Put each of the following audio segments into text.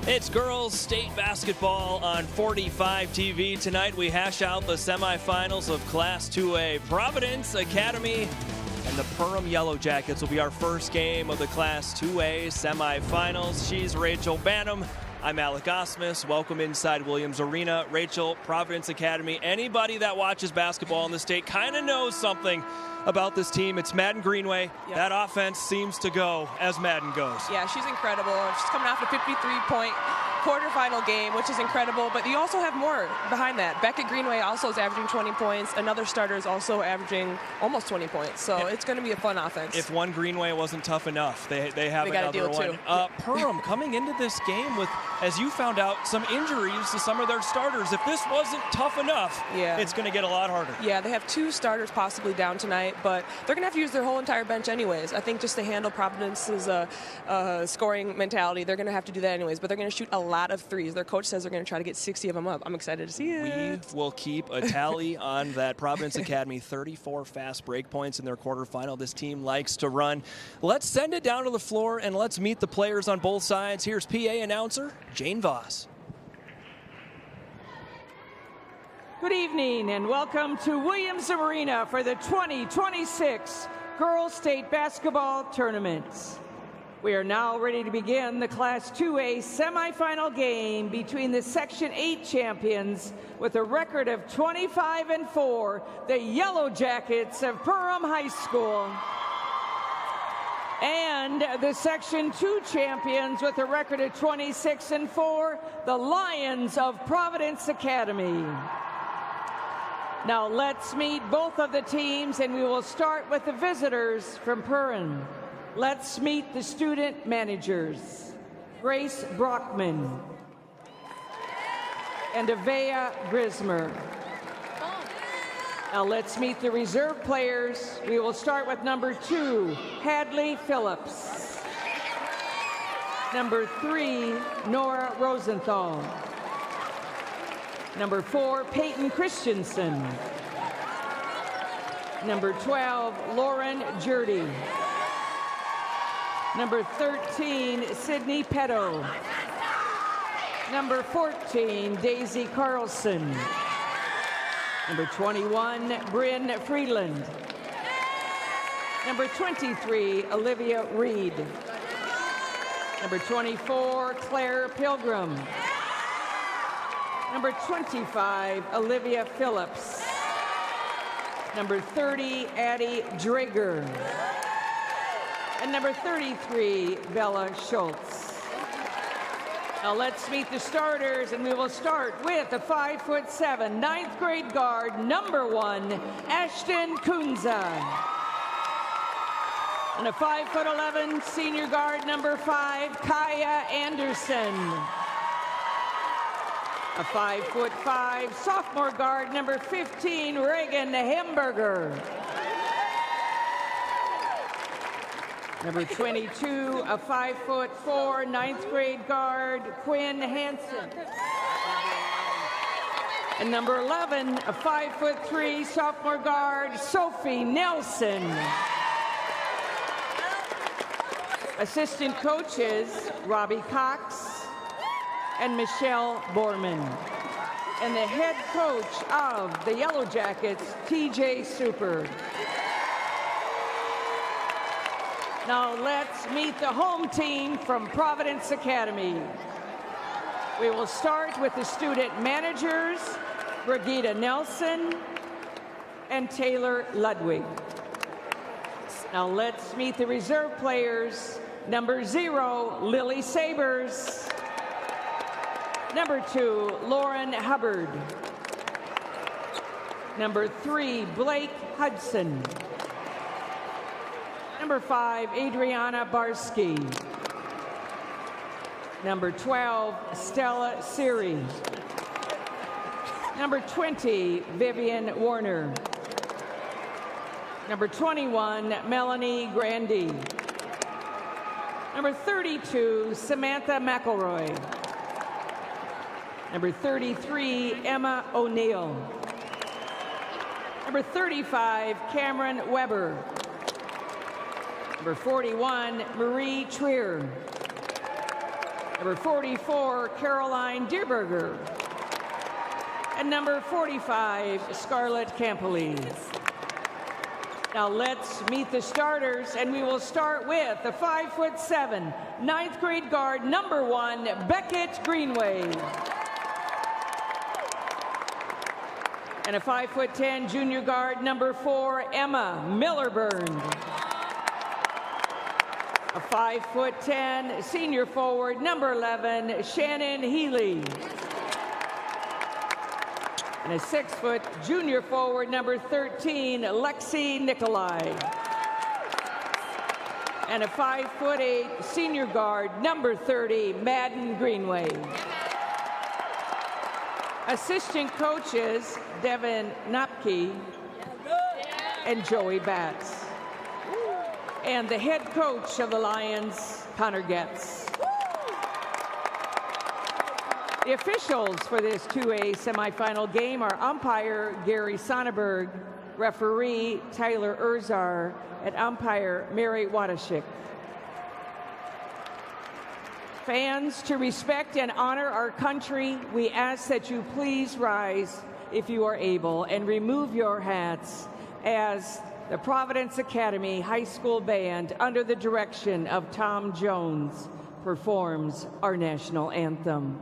It's girls state basketball on 45 TV. Tonight we hash out the semifinals of Class 2A. Providence Academy and the Perham Yellow Jackets will be our first game of the Class 2A semifinals. She's Rachel Banham. I'm Alec Osmus. Welcome inside Williams Arena. Rachel, Providence Academy. Anybody that watches basketball in the state kind of knows something about this team. It's Madden Greenway. Yep. That offense seems to go as Madden goes. Yeah, she's incredible. She's coming off a 53-point quarterfinal game, which is incredible, but you also have more behind that. Beckett Greenway also is averaging 20 points. Another starter is also averaging almost 20 points, so it's going to be a fun offense. If one Greenway wasn't tough enough, they have another one. Perham coming into this game with, as you found out, some injuries to some of their starters. If this wasn't tough enough, it's going to get a lot harder. Yeah, they have two starters possibly down tonight, but they're going to have to use their whole entire bench anyways. I think just to handle Providence's scoring mentality, they're going to have to do that anyways, but they're going to shoot a lot of threes. Their coach says they're going to try to get 60 of them up. I'm excited to see it. We will keep a tally on that. Providence Academy, 34 fast break points in their quarterfinal. This team likes to run. Let's send it down to the floor and let's meet the players on both sides. Here's PA announcer Jane Voss. Good evening and welcome to Williams Arena for the 2026 Girls State Basketball Tournament. We are now ready to begin the Class 2A semifinal game between the Section 8 champions with a record of 25-4, the Yellow Jackets of Perham High School, and the Section 2 champions with a record of 26-4, the Lions of Providence Academy. Now let's meet both of the teams, and we will start with the visitors from Perham. Let's meet the student managers, Grace Brockman and Avea Grismer. Now let's meet the reserve players. We will start with number 2, Hadley Phillips. Number 3, Nora Rosenthal. Number 4, Peyton Christensen. Number 12, Lauren Jurdy. Number 13, Sydney Petto. Number 14, Daisy Carlson. Number 21, Bryn Friedland. Number 23, Olivia Reed. Number 24, Claire Pilgrim. Number 25, Olivia Phillips. Number 30, Addie Drager. And number 33, Bella Schultz. Now let's meet the starters, and we will start with the 5'7", ninth grade guard, number 1, Ashton Kunza. And a 5'11", senior guard, number 5, Kaya Anderson. A 5'5", sophomore guard, number 15, Reagan Hamburger. Number 22, a 5'4", ninth grade guard, Quinn Hansen. And number 11, a 5'3", sophomore guard, Sophie Nelson. Assistant coaches, Robbie Cox and Michelle Borman. And the head coach of the Yellow Jackets, TJ Super. Now let's meet the home team from Providence Academy. We will start with the student managers, Brigitte Nelson and Taylor Ludwig. Now let's meet the reserve players. Number 0, Lily Sabers. Number 2, Lauren Hubbard. Number 3, Blake Hudson. Number 5, Adriana Barsky. Number 12, Stella Siri. Number 20, Vivian Warner. Number 21, Melanie Grandy. Number 32, Samantha McElroy. Number 33, Emma O'Neill. Number 35, Cameron Weber. Number 41, Marie Trier. Number 44, Caroline Dierberger. And number 45, Scarlett Campoli. Now let's meet the starters, and we will start with the 5'7", 9th grade guard, number 1, Beckett Greenway. And a 5'10" junior guard, number 4, Emma Millerburn. A 5'10" senior forward, number 11, Shannon Healy. And a 6-foot junior forward, number 13, Lexi Nikolai. And a 5'8" senior guard, number 30, Madden Greenway. Assistant coaches, Devin Knopke and Joey Batts. And the head coach of the Lions, Connor Getz. The officials for this 2A semifinal game are umpire Gary Sonnenberg, referee Tyler Urzar, and umpire Mary Wadashik. Fans, to respect and honor our country, we ask that you please rise if you are able and remove your hats as the Providence Academy High School Band, under the direction of Tom Jones, performs our national anthem.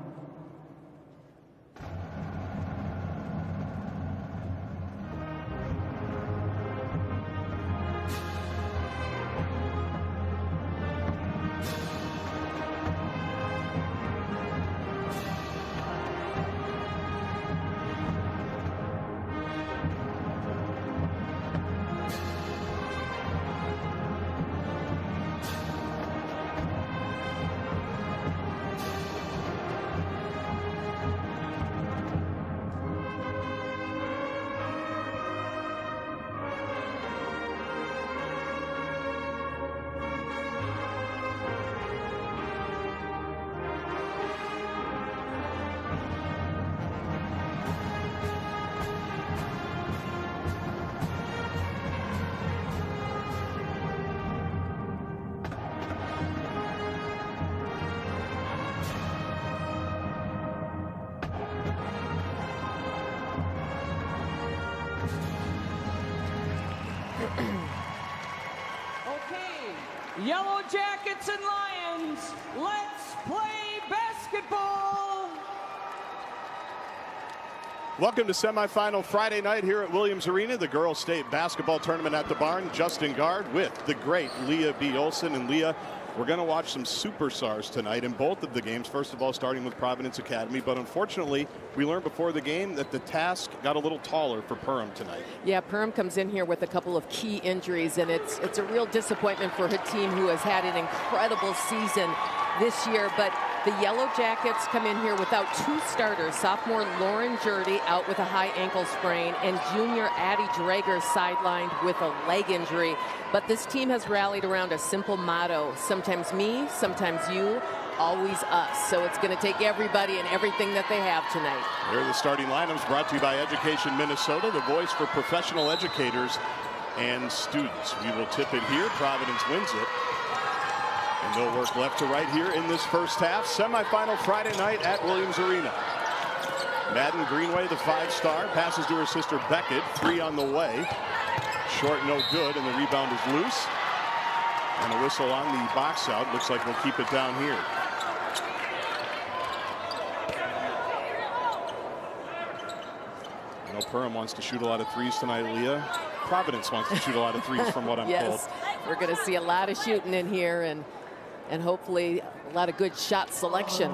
Yellow Jackets and Lions, let's play basketball. Welcome to semifinal Friday night here at Williams Arena, the girls state basketball tournament at the barn. Justin Guard with the great Leah B. Olson. And Leah, we're going to watch some superstars tonight in both of the games. First of all, starting with Providence Academy, but unfortunately we learned before the game that the task got a little taller for Perham tonight. Yeah, Perham comes in here with a couple of key injuries, and it's a real disappointment for her team, who has had an incredible season this year. But the Yellow Jackets come in here without 2 starters. Sophomore Lauren Jurdy out with a high ankle sprain, and junior Addie Drager sidelined with a leg injury. But this team has rallied around a simple motto: sometimes me, sometimes you, always us. So it's going to take everybody and everything that they have tonight. Here are the starting lineups, brought to you by Education Minnesota, the voice for professional educators and students. We will tip it here. Providence wins it. And they'll work left to right here in this first half. Semifinal Friday night at Williams Arena. Madden Greenway, the 5-star, passes to her sister Beckett. 3 on the way. Short, no good, and the rebound is loose. And a whistle on the box out. Looks like we'll keep it down here. I know Perham wants to shoot a lot of threes tonight, Leah. Providence wants to shoot a lot of threes from what I'm told. Yes, we're going to see a lot of shooting in here, and hopefully a lot of good shot selection.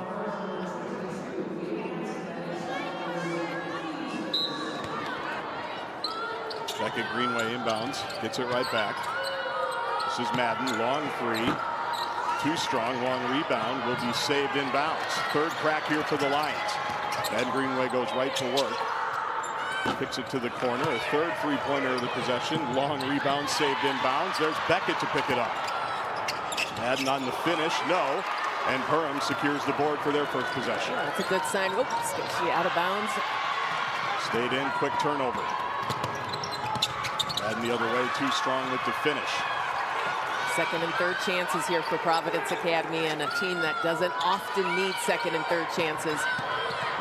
Beckett Greenway inbounds, gets it right back. This is Madden, long 3. Too strong, long rebound, will be saved inbounds. Third crack here for the Lions. Madden Greenway goes right to work. Picks it to the corner, a third three-pointer of the possession. Long rebound, saved inbounds. There's Beckett to pick it up. Madden on the finish, no. And Perham secures the board for their first possession. Yeah, that's a good sign. Oops, she out of bounds. Stayed in, quick turnover. Madden the other way, too strong with the finish. Second and third chances here for Providence Academy, and a team that doesn't often need second and third chances.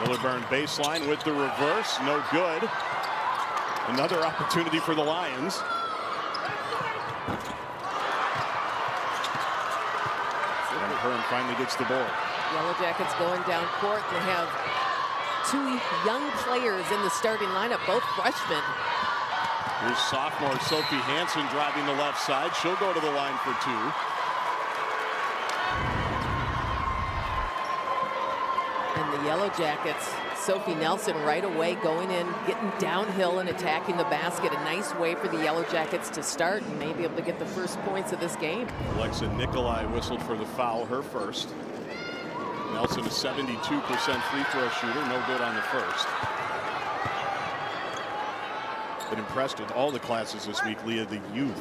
Millerburn baseline with the reverse, no good. Another opportunity for the Lions. And Perham finally gets the board. Yellow Jackets going down court. They have two young players in the starting lineup, both freshmen. Here's sophomore Sophie Hansen driving the left side. She'll go to the line for two. And the Yellow Jackets, Sophie Nelson right away going in, getting downhill and attacking the basket. A nice way for the Yellow Jackets to start and maybe able to get the first points of this game. Alexa Nikolai whistled for the foul, her first. Nelson, a 72% free throw shooter, no good on the first. Been impressed with all the classes this week, Leah. The youth,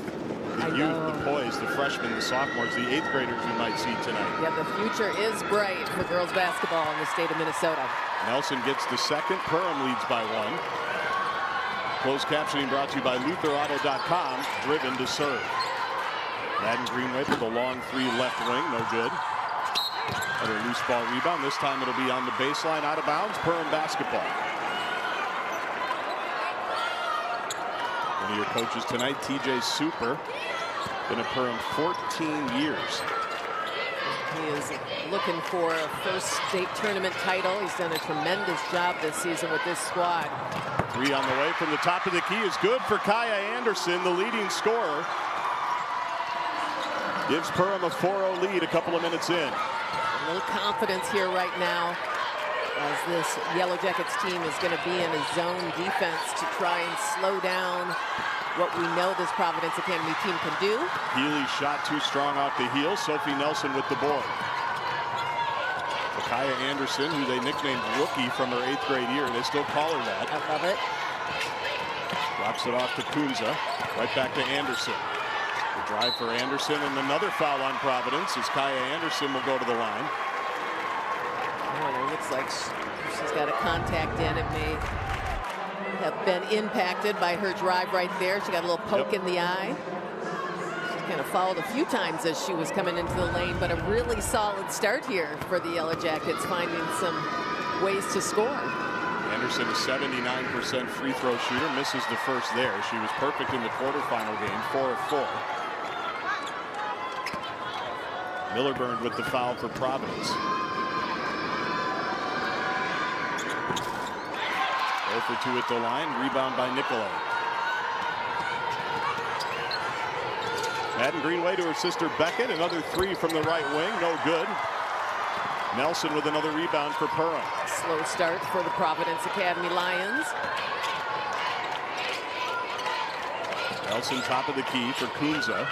the poise, the freshmen, the sophomores, the 8th graders we might see tonight. Yeah, the future is bright for girls basketball in the state of Minnesota. Nelson gets the second. Perham leads by 1. Closed captioning brought to you by LutherAuto.com. Driven to serve. Madden Greenway with a long 3 left wing, no good. Another loose ball rebound. This time it'll be on the baseline, out of bounds. Perham basketball. One of your coaches tonight, TJ Super, been at Perham 14 years. He is looking for a first state tournament title. He's done a tremendous job this season with this squad. 3 on the way from the top of the key is good for Kaya Anderson, the leading scorer. Gives Perham a 4-0 lead a couple of minutes in. A little confidence here right now as this Yellow Jackets team is going to be in a zone defense to try and slow down what we know this Providence Academy team can do. Healy's shot too strong off the heel. Sophie Nelson with the board. Kaya Anderson, who they nicknamed Rookie from her 8th grade year. They still call her that. I love it. Drops it off to Kunza. Right back to Anderson. The drive for Anderson, and another foul on Providence as Kaya Anderson will go to the line. Oh, and it looks like she's got a contact in. It may have been impacted by her drive right there. She got a little poke in the eye. She's kind of fouled a few times as she was coming into the lane, but a really solid start here for the Yellow Jackets, finding some ways to score. Anderson, a 79% free throw shooter, misses the first there. She was perfect in the quarterfinal game, 4 of 4. Millerburn with the foul for Providence. 0 for 2 at the line. Rebound by Nicolay. Madden Greenway to her sister Beckett. Another 3 from the right wing. No good. Nelson with another rebound for Perham. Slow start for the Providence Academy Lions. Nelson top of the key for Kunza.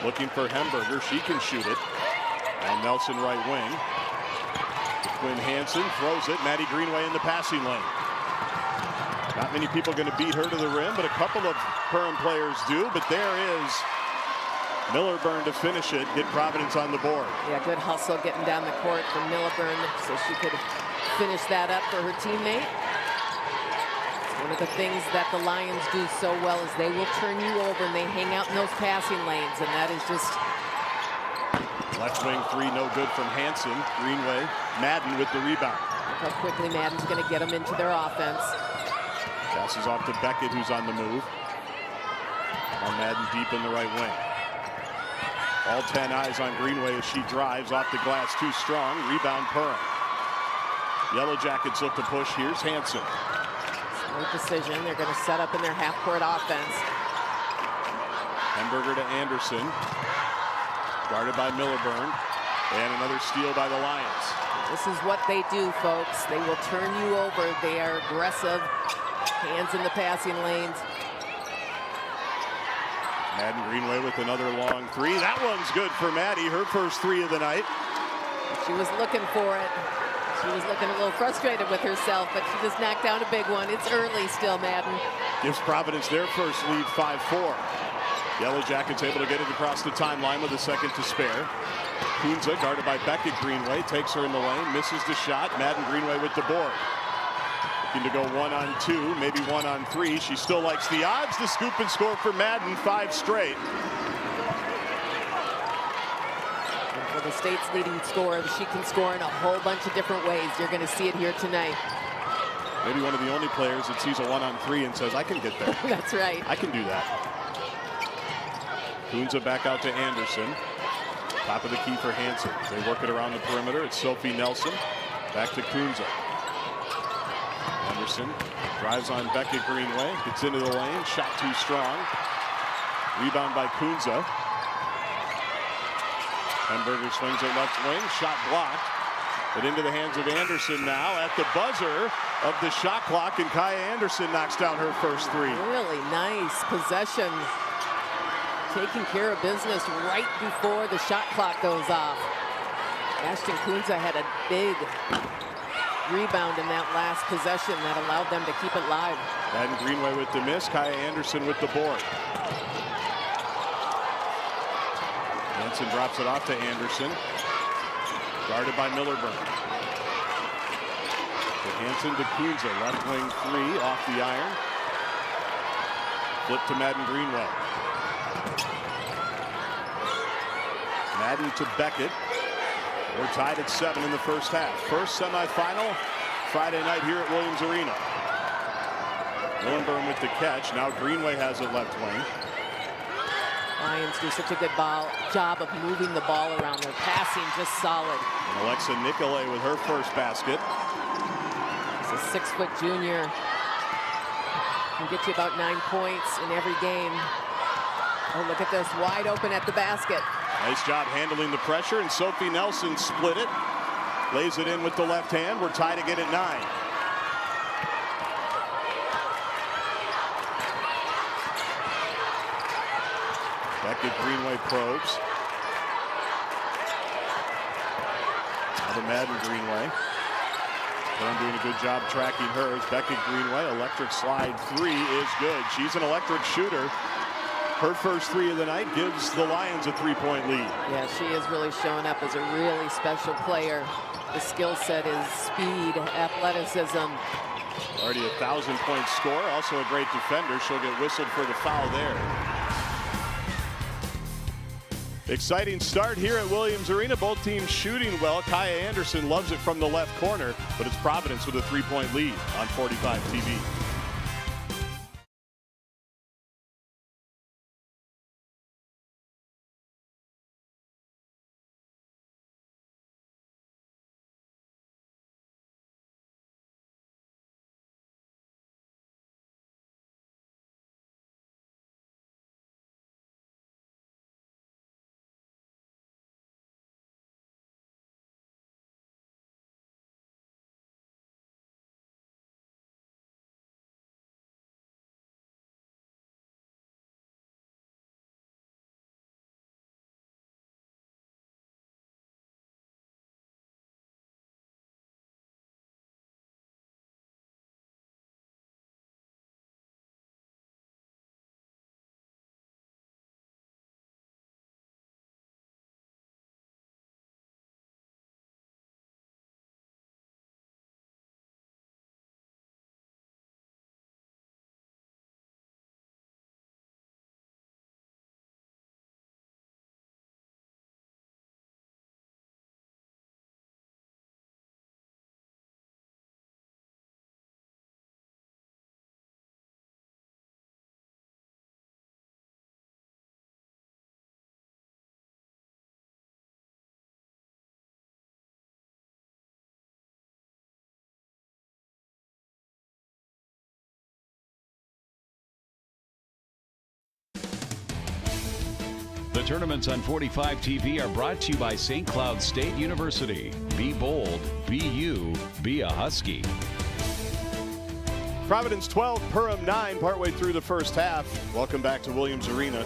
Looking for Hemberger. She can shoot it. And Nelson right wing. Quinn Hansen throws it. Maddie Greenway in the passing lane. Not many people going to beat her to the rim, but a couple of Perham players do. But there is Millerburn to finish it, get Providence on the board. Yeah, good hustle getting down the court for Millerburn so she could finish that up for her teammate. One of the things that the Lions do so well is they will turn you over and they hang out in those passing lanes, and that is just... Left wing 3, no good from Hansen. Greenway, Madden with the rebound. Look how quickly Madden's going to get them into their offense. Passes off to Beckett, who's on the move. Now Madden deep in the right wing. All 10 eyes on Greenway as she drives off the glass, too strong. Rebound Perham. Yellow Jackets look to push. Here's Hansen. Smart decision. They're going to set up in their half-court offense. Hemberger to Anderson. Guarded by Millerburn. And another steal by the Lions. This is what they do, folks. They will turn you over. They are aggressive. Hands in the passing lanes. Madden Greenway with another long 3. That one's good for Maddie. Her first 3 of the night. She was looking for it. She was looking a little frustrated with herself, but she just knocked down a big one. It's early still, Madden. Gives Providence their first lead, 5-4. Yellow Jackets able to get it across the timeline with a second to spare. Kunza, guarded by Beckett Greenway, takes her in the lane, misses the shot. Madden Greenway with the board. Looking to go 1-on-2, maybe 1-on-3. She still likes the odds. The scoop and score for Madden, 5 straight. Well, the state's leading scorer. She can score in a whole bunch of different ways. You're going to see it here tonight. Maybe one of the only players that sees a 1-on-3 and says, I can get there. That's right. I can do that. Kunza back out to Anderson. Top of the key for Hansen. They work it around the perimeter. It's Sophie Nelson. Back to Kunza. Anderson drives on Beckett Greenway. Gets into the lane. Shot too strong. Rebound by Kunza. Hemberger swings it left wing. Shot blocked. But into the hands of Anderson now at the buzzer of the shot clock. And Kaya Anderson knocks down her first three. Really nice possession. Taking care of business right before the shot clock goes off. Ashton Kunza had a big rebound in that last possession that allowed them to keep it live. Madden Greenway with the miss. Kaya Anderson with the board. Hansen drops it off to Anderson. Guarded by Millerburn. To Hansen to Kunza. Left wing three off the iron. Flip to Madden Greenway. Madden to Beckett. We're tied at 7 in the first half. First semifinal Friday night here at Williams Arena. Millerburn with the catch. Now Greenway has it left wing. Lions do such a good job of moving the ball around. Their passing just solid. And Alexa Nicolay with her first basket. It's a 6-foot junior. Can get you about 9 points in every game. Oh, look at this, wide open at the basket. Nice job handling the pressure, and Sophie Nelson split it. Lays it in with the left hand. We're tied again at 9. Beckett Greenway probes. Now to Madden Greenway. Perham doing a good job tracking hers. Beckett Greenway, electric slide three is good. She's an electric shooter. Her first three of the night gives the Lions a 3-point lead. Yeah, she is really showing up as a really special player. The skill set is speed, athleticism. Already a 1,000-point score. Also a great defender. She'll get whistled for the foul there. Exciting start here at Williams Arena. Both teams shooting well. Kaya Anderson loves it from the left corner, but it's Providence with a 3-point lead on 45 TV. The tournaments on 45 TV are brought to you by St. Cloud State University. Be bold, be you, be a Husky. Providence 12, Perham 9, partway through the first half. Welcome back to Williams Arena.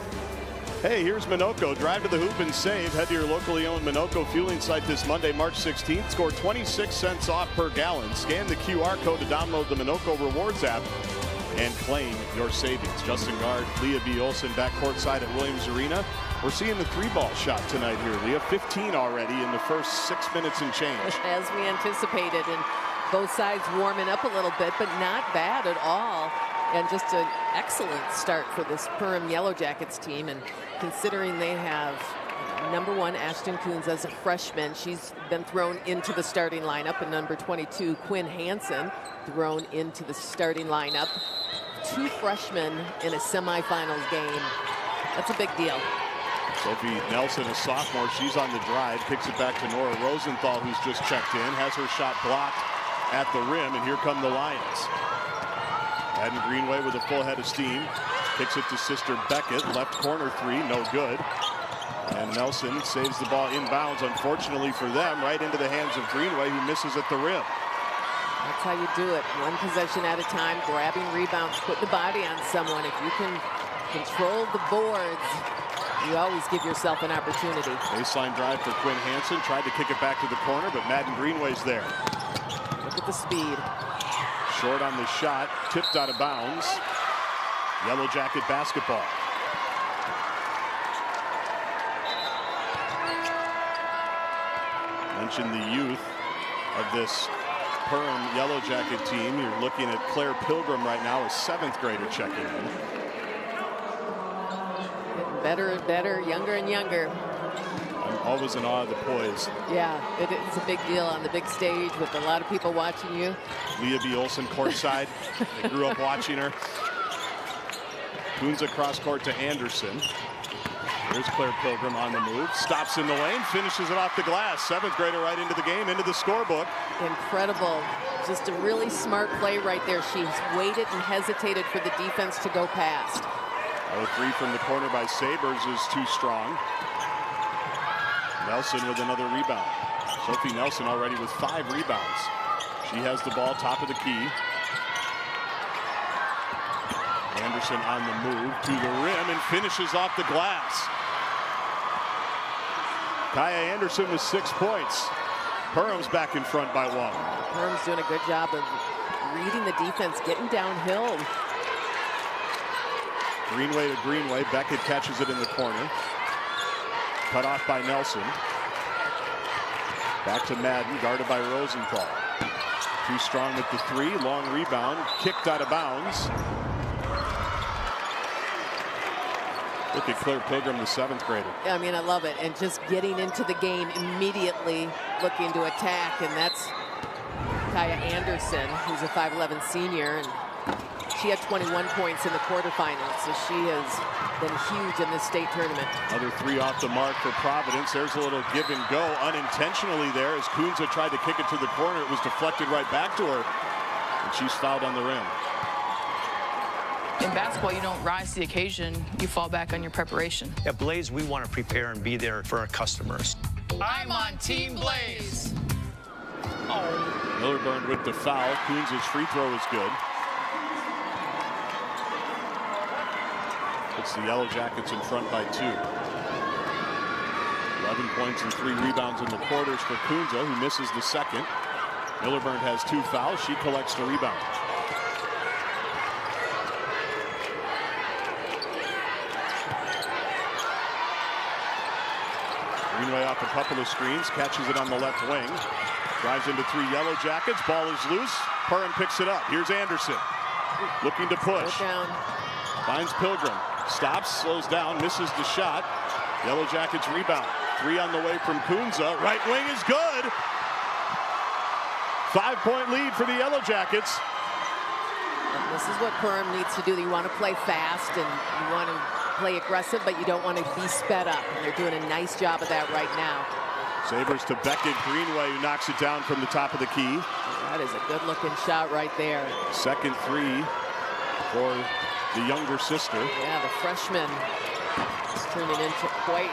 Hey, here's Minocco. Drive to the hoop and save. Head to your locally owned Minocco fueling site this Monday, March 16th. Score 26 cents off per gallon. Scan the QR code to download the Minocco Rewards app and claim your savings. Justin Guard, Leah B. Olson back courtside at Williams Arena. We're seeing the three-ball shot tonight here, Leah. 15 already in the first 6 minutes and change. As we anticipated, and both sides warming up a little bit, but not bad at all. And just an excellent start for this Perham Yellow Jackets team. And considering they have number 1, Ashton Coons, as a freshman. She's been thrown into the starting lineup. And number 22, Quinn Hansen, thrown into the starting lineup. 2 freshmen in a semifinals game. That's a big deal. Sophie Nelson, a sophomore, she's on the drive, kicks it back to Nora Rosenthal, who's just checked in, has her shot blocked at the rim, and here come the Lions. Madden Greenway with a full head of steam, kicks it to sister Beckett, left corner 3, no good. And Nelson saves the ball inbounds, unfortunately for them, right into the hands of Greenway, who misses at the rim. That's how you do it. 1 possession at a time, grabbing rebounds, putting the body on someone. If you can control the boards, you always give yourself an opportunity. Baseline drive for Quinn Hansen. Tried to kick it back to the corner, but Madden Greenway's there. Look at the speed. Short on the shot. Tipped out of bounds. Yellow Jacket basketball. Mentioned the youth of this Perham Yellow Jacket team. You're looking at Claire Pilgrim right now, a 7th grader checking in. Better and better, younger and younger. I'm always in awe of the poise. Yeah, it's a big deal on the big stage with a lot of people watching you. Leah B. Olson courtside. They grew up watching her. Coons across court to Anderson. Here's Claire Pilgrim on the move. Stops in the lane, finishes it off the glass. 7th grader right into the game, into the scorebook. Incredible. Just a really smart play right there. She's waited and hesitated for the defense to go past. 3 from the corner by Sabres is too strong. Nelson with another rebound. Sophie Nelson already with 5 rebounds. She has the ball, top of the key. Anderson on the move to the rim and finishes off the glass. Kaya Anderson with 6 points. Perham's back in front by 1. Perham's doing a good job of reading the defense, getting downhill. Greenway to Greenway. Beckett catches it in the corner. Cut off by Nelson. Back to Madden, guarded by Rosenthal. Too strong with the 3. Long rebound. Kicked out of bounds. Look at Claire Pilgrim, the 7th grader. I mean, I love it. And just getting into the game immediately, looking to attack. And that's Kaya Anderson, who's a 5'11" senior. And she had 21 points in the quarterfinals, so she has been huge in this state tournament. Another 3 off the mark for Providence. There's a little give and go unintentionally there as Kunza tried to kick it to the corner. It was deflected right back to her, and she's fouled on the rim. In basketball, you don't rise to the occasion. You fall back on your preparation. At Blaze, we want to prepare and be there for our customers. I'm on Team Blaze. Oh. Millerburn with the foul. Kunza's free throw is good. Puts the Yellow Jackets in front by 2. 11 points and 3 rebounds in the quarters for Kunza, who misses the second. Millerburn has 2 fouls. She collects the rebound. Greenway off a couple of screens, catches it on the left wing. Drives into 3 Yellow Jackets. Ball is loose. Perham picks it up. Here's Anderson. Looking to push. Finds Pilgrim. Stops, slows down, misses the shot. Yellow Jackets rebound. 3 on the way from Kunza. Right wing is good. 5-point lead for the Yellow Jackets. And this is what Perham needs to do. You want to play fast and you want to play aggressive, but you don't want to be sped up. And they're doing a nice job of that right now. Sabres to Beckett. Greenway, who knocks it down from the top of the key. That is a good-looking shot right there. Second 3 for the younger sister. Yeah, the freshman is turning into quite.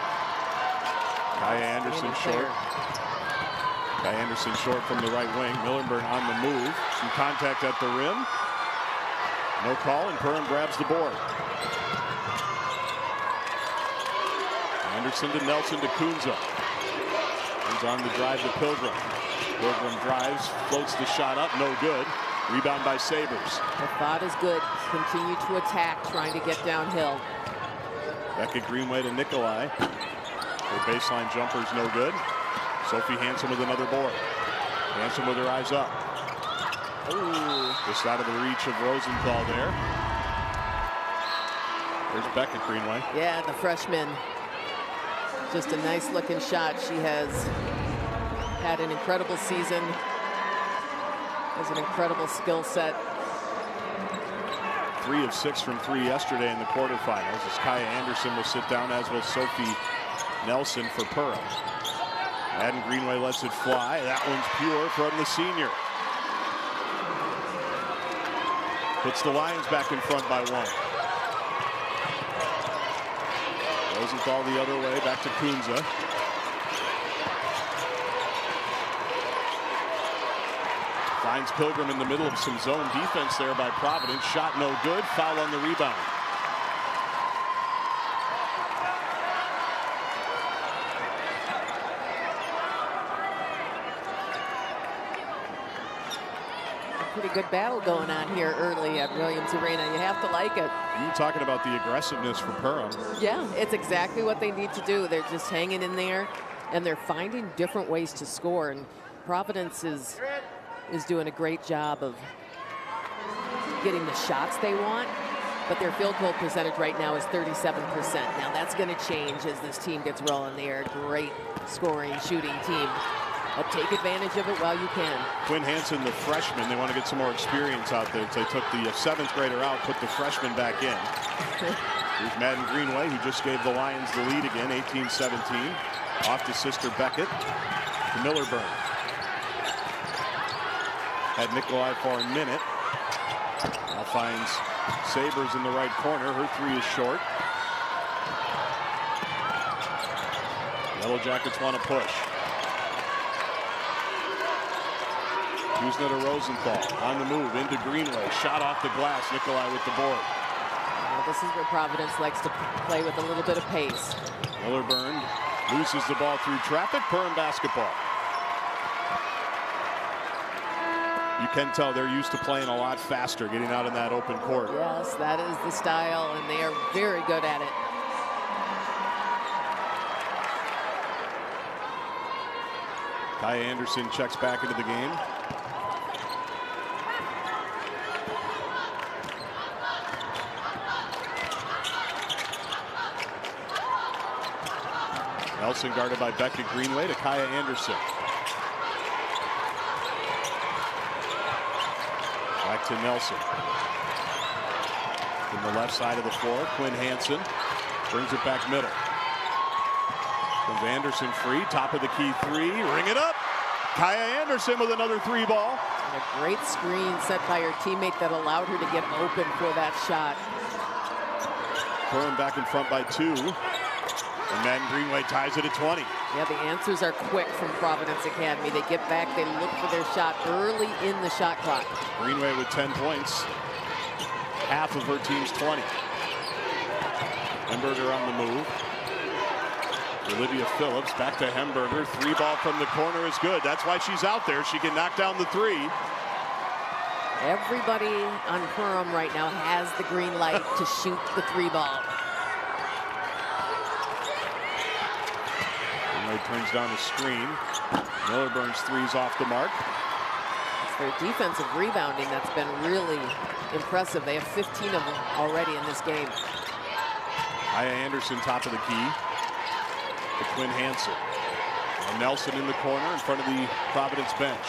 Kaya Anderson short. Kaya Anderson short from the right wing. Millerburn on the move. Some contact at the rim. No call, and Perham grabs the board. Anderson to Nelson to Kunza. He's on the drive to Pilgrim. Pilgrim drives, floats the shot up, no good. Rebound by Sabres. The thought is good. Continue to attack, trying to get downhill. Beckett Greenway to Nikolai. Her baseline jumper's no good. Sophie Hansen with another board. Hansen with her eyes up. Ooh. Just out of the reach of Rosenthal there. There's Beckett Greenway. Yeah, the freshman. Just a nice looking shot. She has had an incredible season. Has an incredible skill set. 3 of 6 from 3 yesterday in the quarterfinals. As Kaya Anderson will sit down, as will Sophie Nelson for Perham. Madden Greenway lets it fly. That one's pure from the senior. Puts the Lions back in front by 1. Rosenthal the other way, back to Kunza. Finds Pilgrim in the middle of some zone defense there by Providence. Shot no good. Foul on the rebound. Pretty good battle going on here early at Williams Arena. You have to like it. You're talking about the aggressiveness for Perham. Yeah, it's exactly what they need to do. They're just hanging in there, and they're finding different ways to score. And Providence is doing a great job of getting the shots they want, but their field goal percentage right now is 37%. Now that's going to change as this team gets rolling. They are a great scoring, shooting team. But take advantage of it while you can. Quinn Hansen, the freshman, they want to get some more experience out there. So they took the 7th grader out, put the freshman back in. Here's Madden Greenway, who just gave the Lions the lead again, 18-17. Off to Sister Beckett, to Millerburn. Had Nikolai for a minute. Now finds Sabers in the right corner. Her 3 is short. Yellow Jackets want to push. Kuzna to Rosenthal. On the move into Greenway. Shot off the glass. Nikolai with the board. Well, this is where Providence likes to play with a little bit of pace. Millerburn loses the ball through traffic. Perham basketball. You can tell they're used to playing a lot faster, getting out in that open court. Yes, that is the style, and they are very good at it. Kaya Anderson checks back into the game. Nelson guarded by Beckett Greenway to Kaya Anderson. Back to Nelson. From the left side of the floor, Quinn Hansen brings it back middle. Comes Anderson free, top of the key 3, ring it up. Kaya Anderson with another 3 ball. And a great screen set by her teammate that allowed her to get open for that shot. Perham back in front by 2. And Madden Greenway ties it at 20. Yeah, the answers are quick from Providence Academy. They get back, they look for their shot early in the shot clock. Greenway with 10 points. Half of her team's 20. Hemberger on the move. Olivia Phillips back to Hemberger. 3 ball from the corner is good. That's why she's out there. She can knock down the 3. Everybody on Perham right now has the green light to shoot the 3 ball. Turns down the screen. Millerburns 3's off the mark. It's their defensive rebounding that's been really impressive. They have 15 of them already in this game. Kaya Anderson top of the key. To Quinn Hansen. And Nelson in the corner in front of the Providence bench.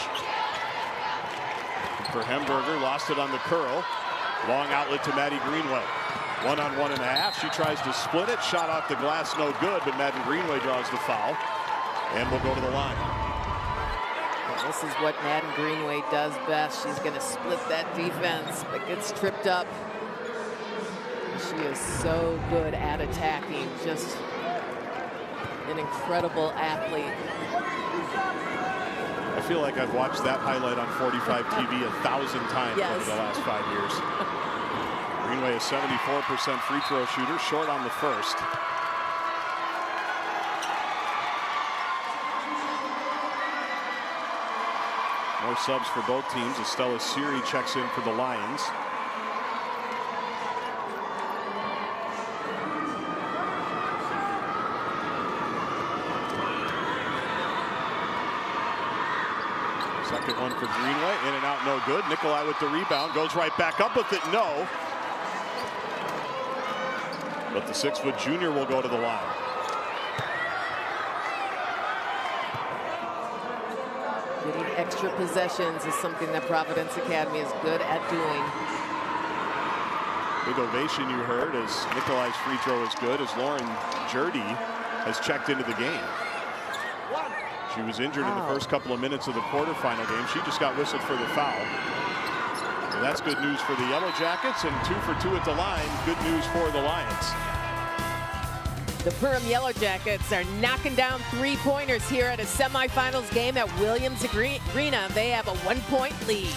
And for Hemberger, lost it on the curl. Long outlet to Maddie Greenway. 1-on-1 and a half. She tries to split it. Shot off the glass, no good, but Madden Greenway draws the foul. And we'll go to the line. Well, this is what Madden Greenway does best. She's going to split that defense, but gets tripped up. She is so good at attacking. Just an incredible athlete. I feel like I've watched that highlight on 45 TV 1,000 times Yes. over the last 5 years. Greenway is 74% free throw shooter, short on the first. More subs for both teams. Estella Siri checks in for the Lions. Second one for Greenway, in and out, no good. Nikolai with the rebound, goes right back up with it, no. But the 6-foot junior will go to the line. extra possessions is something that Providence Academy is good at doing. Big ovation you heard as Nikolai's free throw is good, as Lauren Jurdy has checked into the game. She was injured in the first couple of minutes of the quarterfinal game. She just got whistled for the foul. So that's good news for the Yellow Jackets, and 2 for 2 at the line. Good news for the Lions. The Perham Yellow Jackets are knocking down three-pointers here at a semifinals game at Williams Arena. They have a 1-point lead.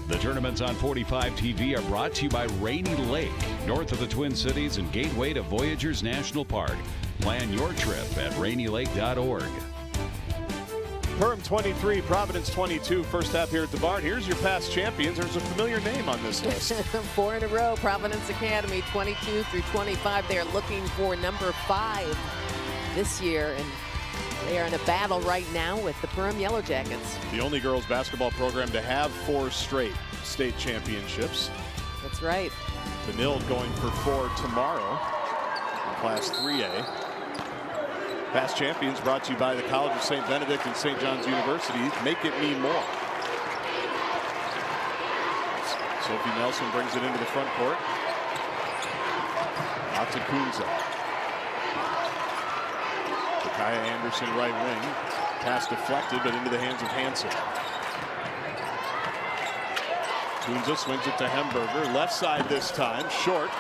The tournaments on 45 TV are brought to you by Rainy Lake, north of the Twin Cities and gateway to Voyageurs National Park. Plan your trip at rainylake.org. Perham 23, Providence 22. First half here at the barn. Here's your past champions. There's a familiar name on this list. 4 in a row. Providence Academy 22 through 25. They are looking for number 5 this year, and they are in a battle right now with the Perham Yellow Jackets. The only girls basketball program to have 4 straight state championships. That's right. Benilde going for 4 tomorrow in Class 3A. Past champions brought to you by the College of St. Benedict and St. John's University. Make it mean more. Sophie Nelson brings it into the front court. Out to Kunza. Kaya Anderson right wing. Pass deflected, but into the hands of Hansen. Kunza swings it to Hemberger. Left side this time. Short.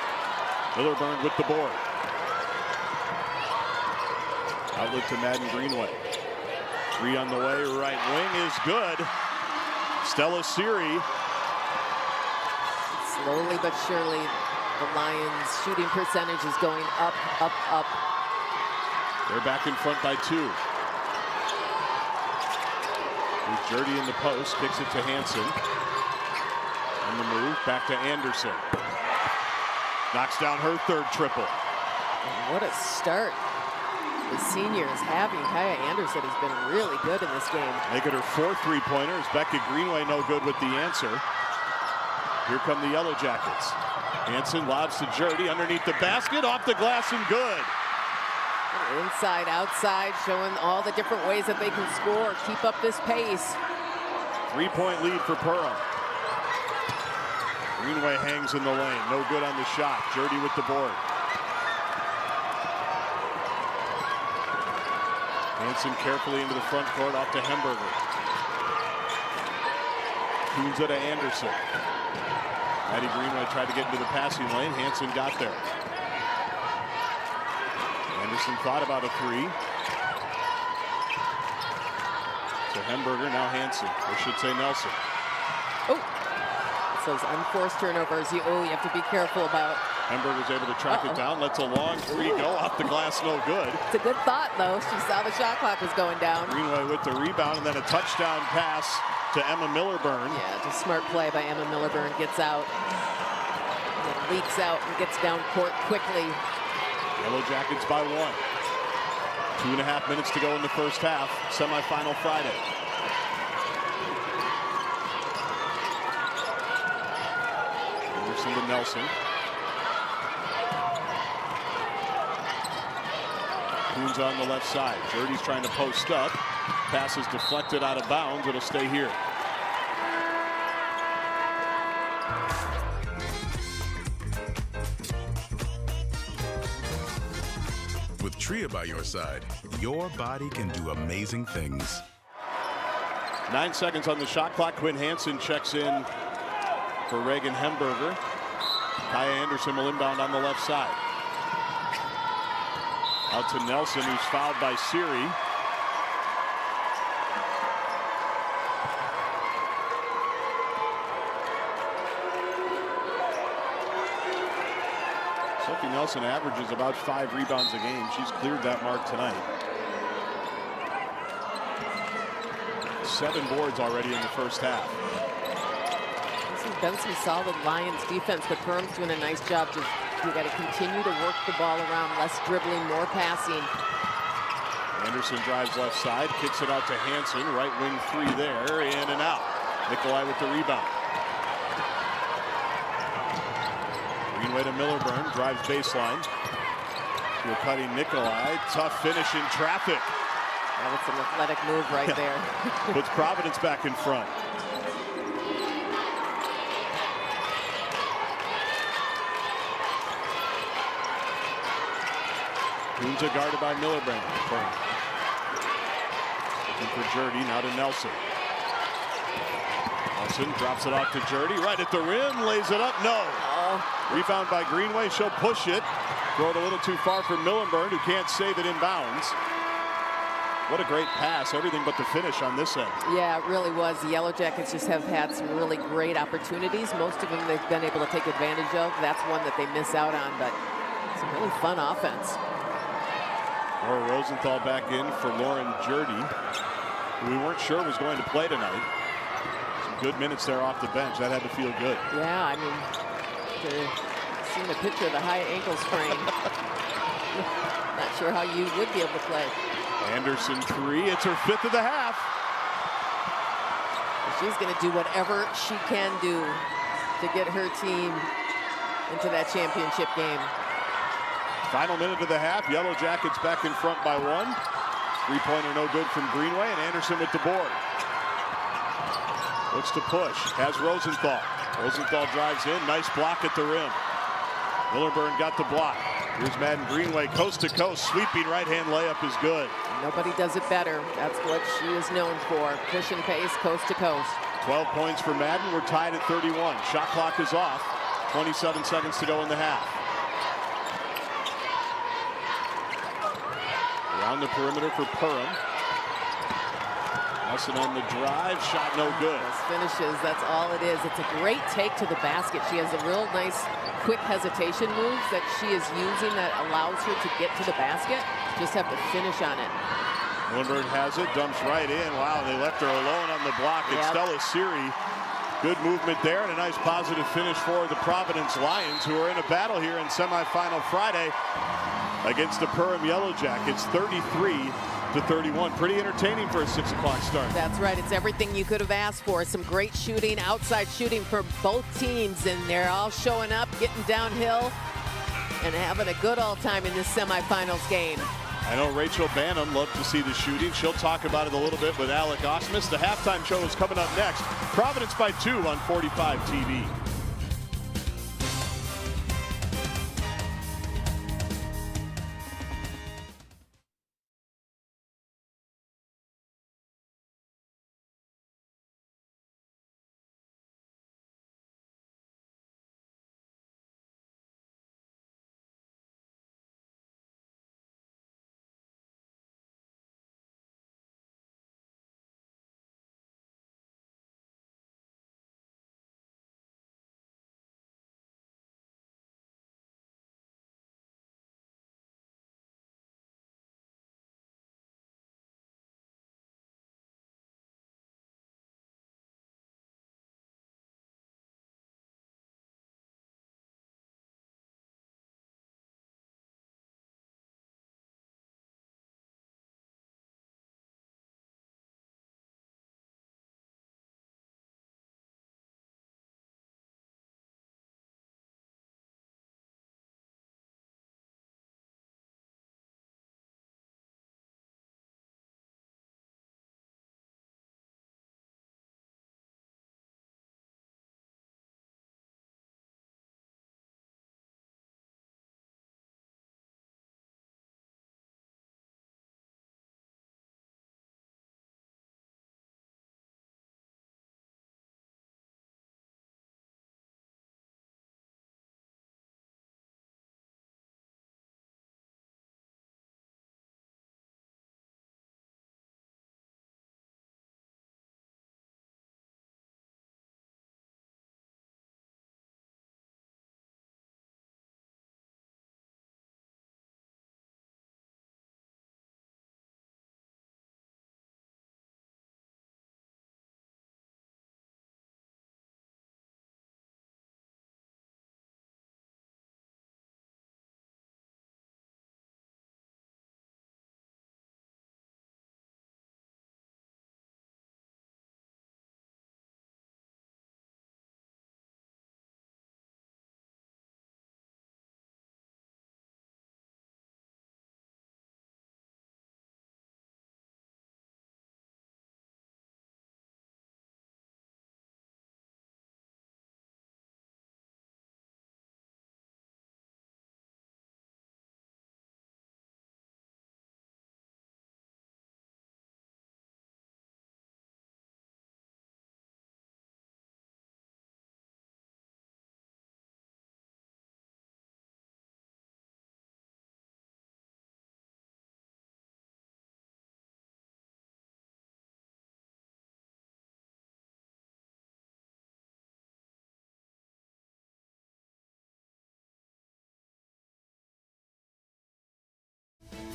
Millerburn with the board. Outlet to Madden Greenway. 3 on the way. Right wing is good. Stella Siri. Slowly but surely, the Lions' shooting percentage is going up, up, up. They're back in front by 2. With Jurdy in the post, kicks it to Hansen. On the move, back to Anderson. Knocks down her 3rd triple. And what a start the senior is having. Kaya Anderson has been really good in this game. Make it her 4th three-pointer. As Beckett Greenway no good with the answer. Here come the Yellow Jackets. Hansen lobs to Jurdy underneath the basket, off the glass and good. Inside, outside, showing all the different ways that they can score, keep up this pace. 3-point lead for Perham. Greenway hangs in the lane, no good on the shot. Jurdy with the board. Hansen carefully into the front court, off to Hemberger. Kunza to Anderson. Maddie Greenway tried to get into the passing lane. Hansen got there. Anderson thought about a 3. To Hemberger, now Hansen. Or should say Nelson. Oh, it's those unforced turnovers. You have to be careful about. Hemberger's able to track it down. Lets a long 3 go off the glass, no good. It's a good thought, though. She saw the shot clock was going down. Greenway with the rebound, and then a touchdown pass to Emma Millerburn. Yeah, just smart play by Emma Millerburn. Gets out, and then leaks out and gets down court quickly. Yellow Jackets by 1. 2.5 minutes to go in the first half. Semifinal Friday. Anderson to Nelson. Coons on the left side. Jerdy's trying to post up. Pass is deflected out of bounds. It'll stay here. With Tria by your side, your body can do amazing things. 9 seconds on the shot clock. Quinn Hansen checks in for Reagan Hemberger. Kaya Anderson will inbound on the left side. Out to Nelson, who's fouled by Siri. Sophie Nelson averages about 5 rebounds a game. She's cleared that mark tonight. 7 boards already in the first half. This has been some solid Lions defense, but Perham's doing a nice job. You got to continue to work the ball around, less dribbling, more passing. Anderson drives left side, kicks it out to Hansen. Right wing 3 there, in and out. Nikolai with the rebound. Greenway to Millerburn, drives baseline. To a cutting Nikolai. Tough finish in traffic. That was an athletic move right there. Puts Providence back in front. Coons guarded by Millerburn. Looking for Jerdy, now to Nelson. Nelson drops it off to Jerdy, right at the rim, lays it up, no. Rebound by Greenway, she'll push it. Throw it a little too far for Millerburn, who can't save it inbounds. What a great pass, everything but the finish on this end. Yeah, it really was. The Yellow Jackets just have had some really great opportunities. Most of them they've been able to take advantage of. That's one that they miss out on, but some really fun offense. Laura Rosenthal back in for Lauren Jerdy, who we weren't sure was going to play tonight. Some good minutes there off the bench. That had to feel good. Yeah, I mean, seeing a picture of the high ankle sprain. Not sure how you would be able to play. Anderson 3. It's her 5th of the half. She's going to do whatever she can do to get her team into that championship game. Final minute of the half. Yellow Jackets back in front by 1. 3-pointer no good from Greenway, and Anderson with the board. Looks to push. Has Rosenthal. Rosenthal drives in. Nice block at the rim. Millerburn got the block. Here's Madden Greenway, coast to coast, sweeping right-hand layup is good. Nobody does it better. That's what she is known for. Push and pace, coast to coast. 12 points for Madden. We're tied at 31. Shot clock is off. 27 seconds to go in the half. Around the perimeter for Perham. Nelson on the drive, shot no good. Those finishes, that's all it is. It's a great take to the basket. She has a real nice quick hesitation moves that she is using that allows her to get to the basket. Just have to finish on it. Lundberg has it, dumps right in. Wow, they left her alone on the block. It's Stella Siri. Good movement there and a nice positive finish for the Providence Lions, who are in a battle here in semifinal Friday against the Perham Yellow Jackets, 33-31. Pretty entertaining for a 6 o'clock start. That's right. It's everything you could have asked for. Some great shooting, outside shooting for both teams, and they're all showing up, getting downhill, and having a good all time in this semifinals game. I know Rachel Bannum loved to see the shooting. She'll talk about it a little bit with Alec Osmus. The halftime show is coming up next. Providence by 2 on 45 TV.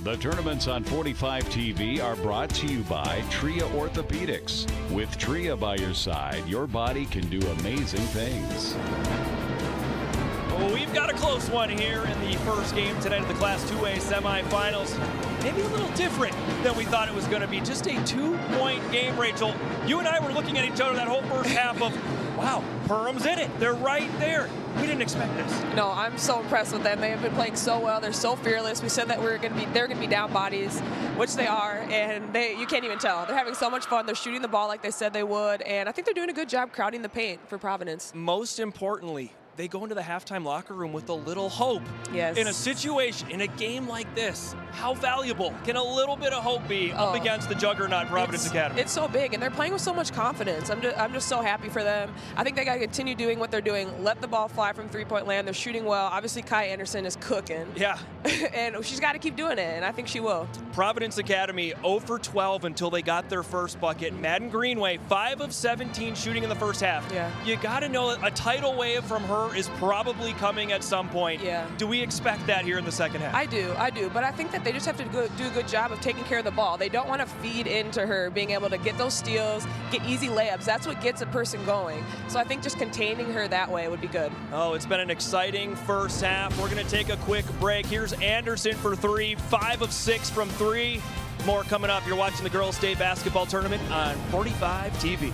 The tournaments on 45 TV are brought to you by Tria Orthopedics. With Tria by your side, your body can do amazing things. We've got a close one here in the first game tonight of the Class 2A semifinals. Maybe a little different than we thought it was going to be. Just a 2-point game, Rachel. You and I were looking at each other that whole first half of, wow, Perham's in it. They're right there. We didn't expect this. No, I'm so impressed with them. They have been playing so well. They're so fearless. We said that they're going to be down bodies, which they are, and you can't even tell. They're having so much fun. They're shooting the ball like they said they would, and I think they're doing a good job crowding the paint for Providence. Most importantly, they go into the halftime locker room with a little hope. Yes. In a situation, in a game like this, how valuable can a little bit of hope be up against the juggernaut Providence Academy? It's so big, and they're playing with so much confidence. I'm just so happy for them. I think they got to continue doing what they're doing. Let the ball fly from three-point land. They're shooting well. Obviously, Kai Anderson is cooking. Yeah. And she's got to keep doing it, and I think she will. Providence Academy 0 for 12 until they got their first bucket. Madden Greenway 5 of 17 shooting in the first half. Yeah. You got to know a tidal wave from her is probably coming at some point. Yeah. Do we expect that here in the second half? I do. But I think that they just have to do a good job of taking care of the ball. They don't want to feed into her being able to get those steals, get easy layups. That's what gets a person going. So I think just containing her that way would be good. Oh, it's been an exciting first half. We're going to take a quick break. Here's Anderson for 3, 5 of 6 from 3. More coming up. You're watching the Girls State Basketball Tournament on 45 TV.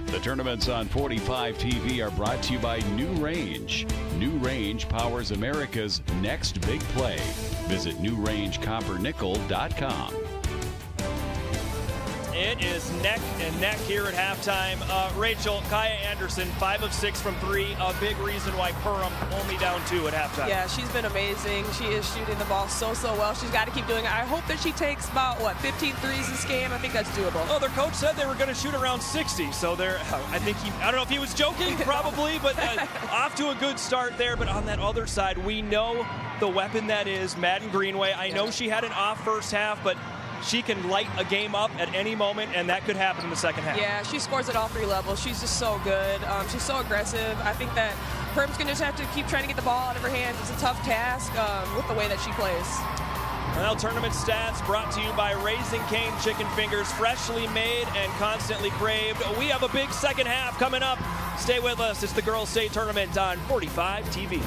The tournaments on 45 TV are brought to you by New Range. New Range powers America's next big play. Visit newrangecoppernickel.com. It is neck and neck here at halftime. Rachel, Kaya Anderson, 5 of 6 from 3. A big reason why Perham only down 2 at halftime. Yeah, she's been amazing. She is shooting the ball so well. She's got to keep doing it. I hope that she takes about, 15 threes this game. I think that's doable. Well, their coach said they were going to shoot around 60, so I don't know if he was joking, probably, but off to a good start there. But on that other side, we know the weapon that is Madden Greenway. I know she had an off first half, but she can light a game up at any moment, and that could happen in the second half. Yeah, she scores at all 3 levels. She's just so good. She's so aggressive. I think that Perham's going to just have to keep trying to get the ball out of her hands. It's a tough task with the way that she plays. Well, tournament stats brought to you by Raising Cane Chicken Fingers, freshly made and constantly craved. We have a big second half coming up. Stay with us. It's the Girls State Tournament on 45 TV.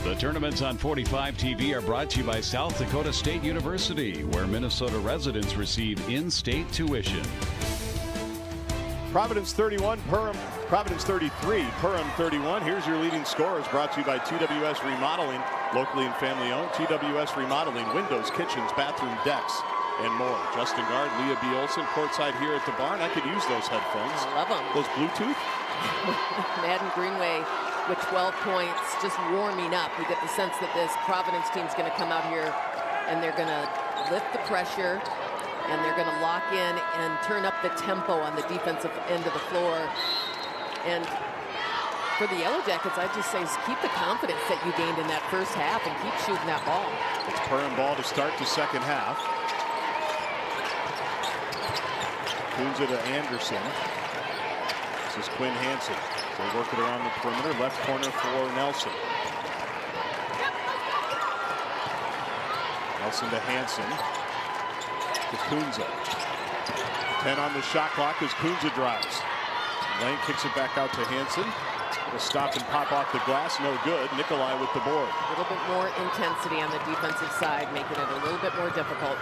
The tournaments on 45 TV are brought to you by South Dakota State University, where Minnesota residents receive in-state tuition. Providence 31, Providence 33, Perham 31. Here's your leading scorers, brought to you by TWS Remodeling, locally and family owned. TWS Remodeling, windows, kitchens, bathroom decks, and more. Justin Guard, Leah B. Olson, courtside here at the barn. I could use those headphones. I love them. Those Bluetooth. Madden Greenway with 12 points, just warming up. You get the sense that this Providence team's going to come out here and they're going to lift the pressure and they're going to lock in and turn up the tempo on the defensive end of the floor. And for the Yellow Jackets, I'd just say keep the confidence that you gained in that first half and keep shooting that ball. It's Perham ball to start the second half. Kunza to Anderson. This is Quinn Hansen. They work it around the perimeter. Left corner for Nelson. Nelson to Hansen. To Kunza. 10 on the shot clock as Kunza drives. Lane kicks it back out to Hansen. Will stop and pop off the glass. No good. Nikolai with the board. A little bit more intensity on the defensive side, making it a little bit more difficult.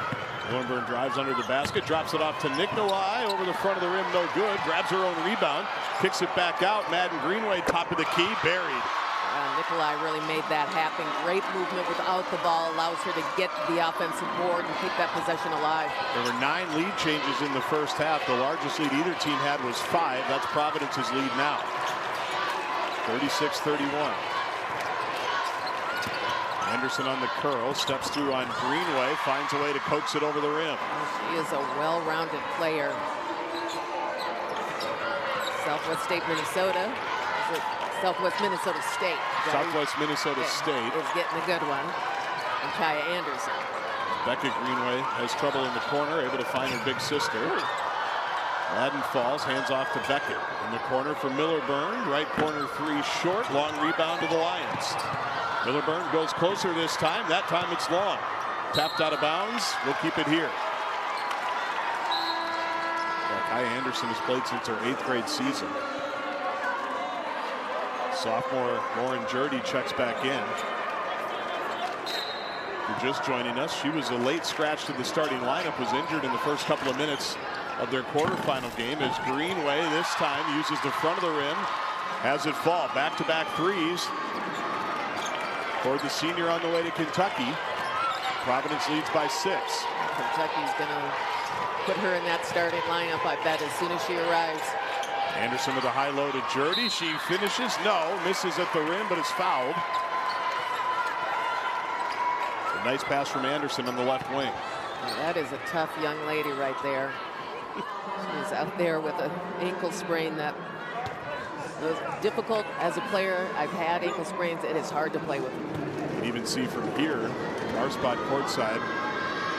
Thornburn drives under the basket, drops it off to Nikolai. Over the front of the rim, no good. Grabs her own rebound. Kicks it back out. Madden Greenway, top of the key, buried. Nikolai really made that happen. Great movement without the ball. Allows her to get the offensive board and keep that possession alive. There were 9 lead changes in the first half. The largest lead either team had was 5. That's Providence's lead now. 36-31. Anderson on the curl, steps through on Greenway, finds a way to coax it over the rim. She is a well-rounded player. Southwest State, Minnesota. Is it Southwest Minnesota State? Southwest Minnesota State is getting a good one. And Kaya Anderson. Becca Greenway has trouble in the corner, able to find her big sister. Madden falls, hands off to Beckett. In the corner for Miller-Byrne. Right corner 3 short. Long rebound to the Lions. Miller-Byrne goes closer this time. That time it's long. Tapped out of bounds. We'll keep it here. Kaya Anderson has played since her 8th grade season. Sophomore Lauren Jurdy checks back in. Who just joining us. She was a late scratch to the starting lineup. Was injured in the first couple of minutes of their quarterfinal game as Greenway this time uses the front of the rim. Has it fall. Back-to-back threes for the senior on the way to Kentucky. Providence leads by 6. Kentucky's going to put her in that starting lineup, I bet, as soon as she arrives. Anderson with a high low to Jurdy. She finishes. No. Misses at the rim, but is fouled. A nice pass from Anderson on the left wing. That is a tough young lady right there. She's out there with an ankle sprain that was difficult as a player. I've had ankle sprains. It is hard to play with. You can even see from here, our spot courtside,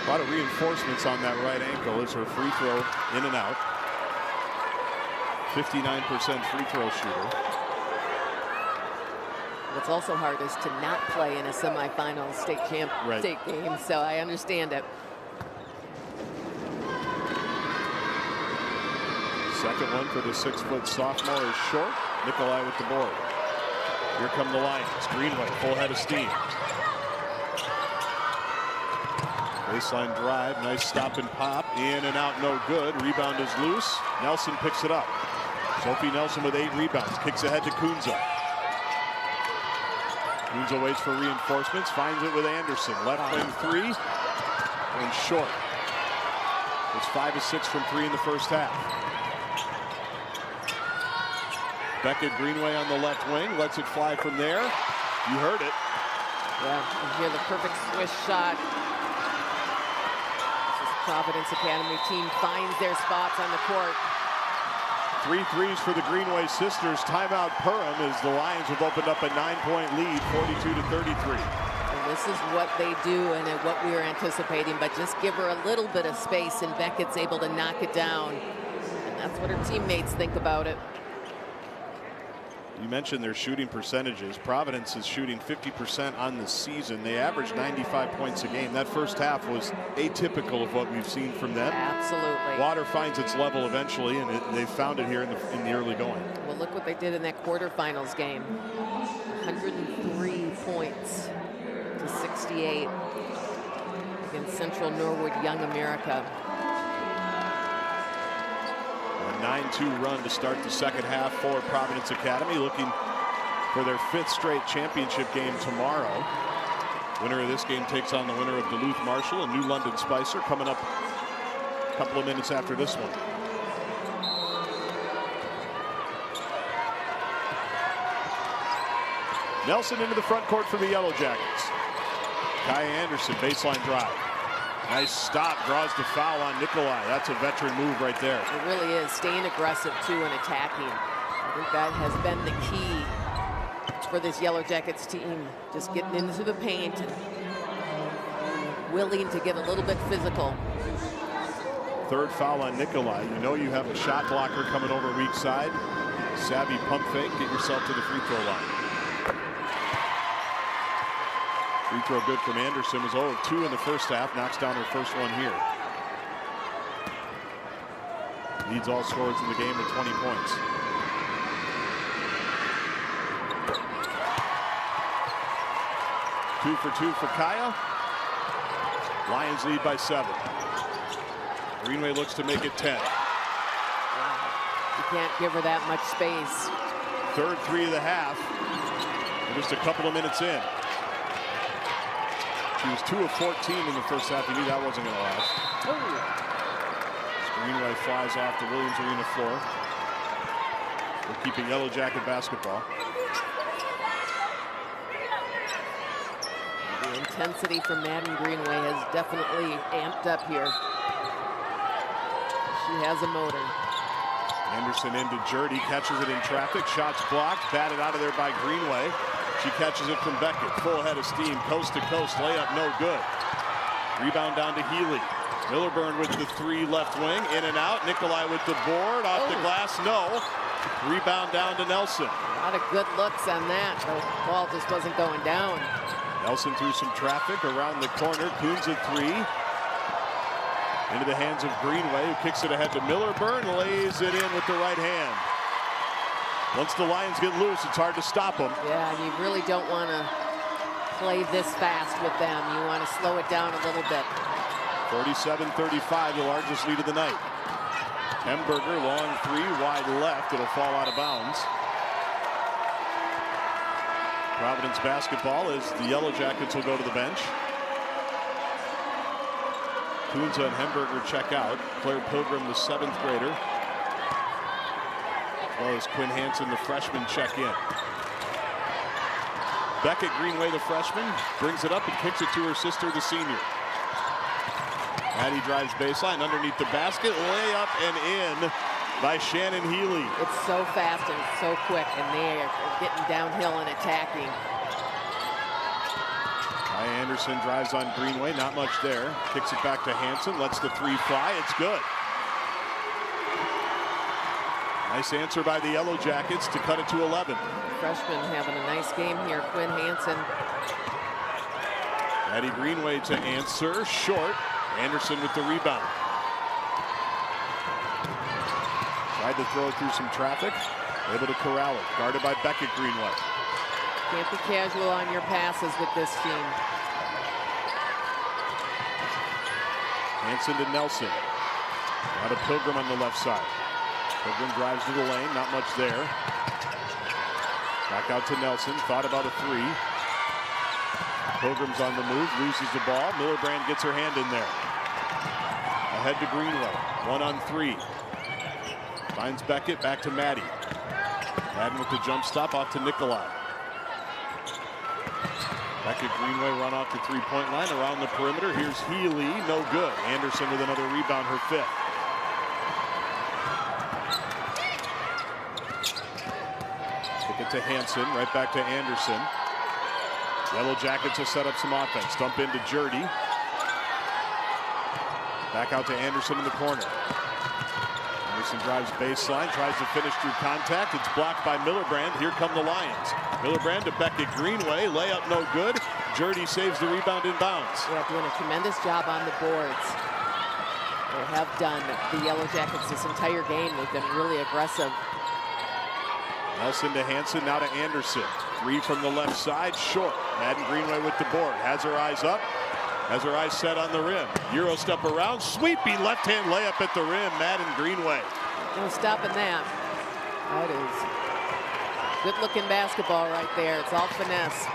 a lot of reinforcements on that right ankle as her free throw in and out. 59% free throw shooter. What's also hard is to not play in a semifinal state game, so I understand it. Second one for the 6-foot sophomore is short. Nikolai with the board. Here come the Lions. Greenway, full head of steam. Baseline drive, nice stop and pop. In and out, no good. Rebound is loose. Nelson picks it up. Sophie Nelson with 8 rebounds. Kicks ahead to Kunza. Kunza waits for reinforcements. Finds it with Anderson. Left wing 3. And short. It's 5 of 6 from 3 in the first half. Beckett Greenway on the left wing. Lets it fly from there. You heard it. Yeah, you hear the perfect swish shot. This is Providence Academy team finds their spots on the court. 3 threes for the Greenway sisters. Timeout Perham as the Lions have opened up a 9-point lead, 42-33. And this is what they do and what we were anticipating, but just give her a little bit of space and Beckett's able to knock it down. And that's what her teammates think about it. You mentioned their shooting percentages. Providence is shooting 50% on the season. They average 95 points a game. That first half was atypical of what we've seen from them. Absolutely. Water finds its level eventually, and they found it here in the early going. Well, look what they did in that quarterfinals game. 103 points to 68 against Central Norwood Young America. A 9-2 run to start the second half for Providence Academy, looking for their 5th straight championship game tomorrow. Winner of this game takes on the winner of Duluth Marshall and New London Spicer, coming up a couple of minutes after this one. Nelson into the front court for the Yellow Jackets. Kaya Anderson, baseline drive. Nice stop, draws the foul on Nikolai. That's a veteran move right there. It really is, staying aggressive too and attacking. I think that has been the key for this Yellow Jackets team. Just getting into the paint and willing to get a little bit physical. 3rd foul on Nikolai. You know you have a shot blocker coming over weak side. Savvy pump fake, get yourself to the free throw line. Free throw good from Anderson. Was 0 of 2 in the first half. Knocks down her first one here. Leads all scorers in the game with 20 points. Two for two for Kaya. Lions lead by 7. Greenway looks to make it 10. You can't give her that much space. Third three of the half. We're just a couple of minutes in. She was 2 of 14 in the first half. You knew that wasn't going to last. Greenway flies off the Williams Arena floor. We're keeping Yellow Jacket basketball. The intensity from Madden Greenway has definitely amped up here. She has a motor. Anderson into Jurdy, catches it in traffic. Shots blocked, batted out of there by Greenway. She catches it from Beckett. Full head of steam, coast to coast. Layup no good. Rebound down to Healy. Millerburn with the 3 left wing. In and out. Nikolai with the board. Off the glass. No. Rebound down to Nelson. A lot of good looks on that. The ball just wasn't going down. Nelson through some traffic around the corner. Coons a 3. Into the hands of Greenway, who kicks it ahead to Millerburn. Lays it in with the right hand. Once the Lions get loose, it's hard to stop them. Yeah, and you really don't want to play this fast with them. You want to slow it down a little bit. 47-35, the largest lead of the night. Hemberger, long 3, wide left. It'll fall out of bounds. Providence basketball as the Yellow Jackets will go to the bench. Kunza and Hemberger check out. Claire Pilgrim, the 7th grader. As well as Quinn Hansen, the freshman, check in. Beckett Greenway, the freshman, brings it up and kicks it to her sister, the senior. Maddie drives baseline underneath the basket. Layup and in by Shannon Healy. It's so fast and so quick, and they are getting downhill and attacking. Kai Anderson drives on Greenway, not much there. Kicks it back to Hansen, lets the 3 fly. It's good. Nice answer by the Yellow Jackets to cut it to 11. Freshman having a nice game here, Quinn Hansen. Maddie Greenway to answer, short. Anderson with the rebound. Tried to throw it through some traffic. Able to corral it. Guarded by Beckett Greenway. Can't be casual on your passes with this team. Hansen to Nelson. Out of Pilgrim on the left side. Pilgrim drives to the lane. Not much there. Back out to Nelson. Thought about a 3. Pilgrim's on the move. Loses the ball. Millerbrand gets her hand in there. Ahead to Greenway. 1 on 3. Finds Beckett. Back to Maddie. Madden with the jump stop off to Nikolai. Beckett Greenway run off the 3-point line around the perimeter. Here's Healy. No good. Anderson with another rebound, her 5th. Kick it to Hansen. Right back to Anderson. Yellow Jackets will set up some offense. Dump into Jurdy. Back out to Anderson in the corner. Anderson drives baseline, tries to finish through contact. It's blocked by Millerbrand. Here come the Lions. Millerbrand to Beckett Greenway. Layup no good. Jurdy saves the rebound in bounds. Yeah, doing a tremendous job on the boards. They have done. The Yellow Jackets this entire game. They've been really aggressive. Nelson to Hansen, now to Anderson. 3 from the left side, short. Madden Greenway with the board. Has her eyes up. Has her eyes set on the rim. Euro step around. Sweeping left-hand layup at the rim. Madden Greenway. No stopping that. That is good-looking basketball right there. It's all finesse.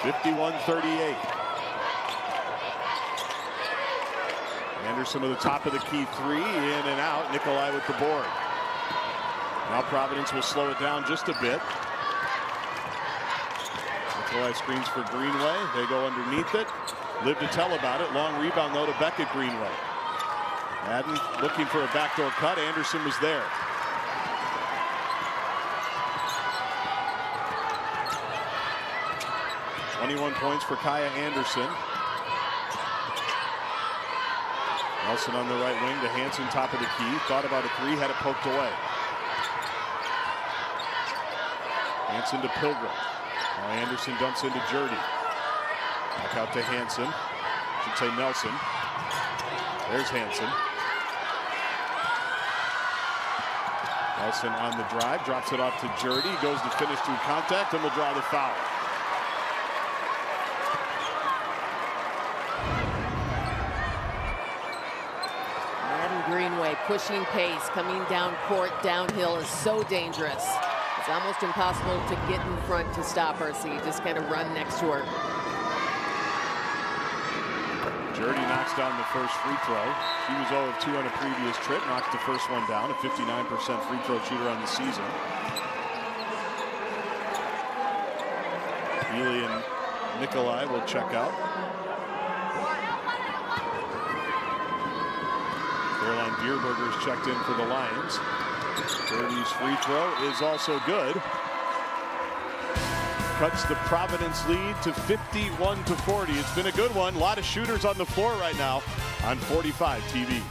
51-38. Anderson to the top of the key 3. In and out. Nikolai with the board. Now Providence will slow it down just a bit. Nikolai screens for Greenway. They go underneath it. Live to tell about it. Long rebound, though, to Beckett Greenway. Madden looking for a backdoor cut. Anderson was there. .21 points for Kaya Anderson. Nelson on the right wing to Hansen, top of the key. Thought about a 3, had it poked away. Hansen to Pilgrim. Now Anderson dumps into Jurdy. Back out to Hansen. Should say Nelson. There's Hansen. Nelson on the drive, drops it off to Jurdy, goes to finish through contact, and will draw the foul. Madden Greenway pushing pace, coming down court, downhill is so dangerous. It's almost impossible to get in front to stop her, so you just kind of run next to her. Jurdy knocks down the first free throw. She was 0 of 2 on a previous trip, knocks the first one down, a 59% free throw shooter on the season. Healy and Nikolai will check out. Caroline Dierberger's checked in for the Lions. Jurdy's free throw is also good. Cuts the Providence lead to 51-40. It's been a good one. A lot of shooters on the floor right now on 45 TV.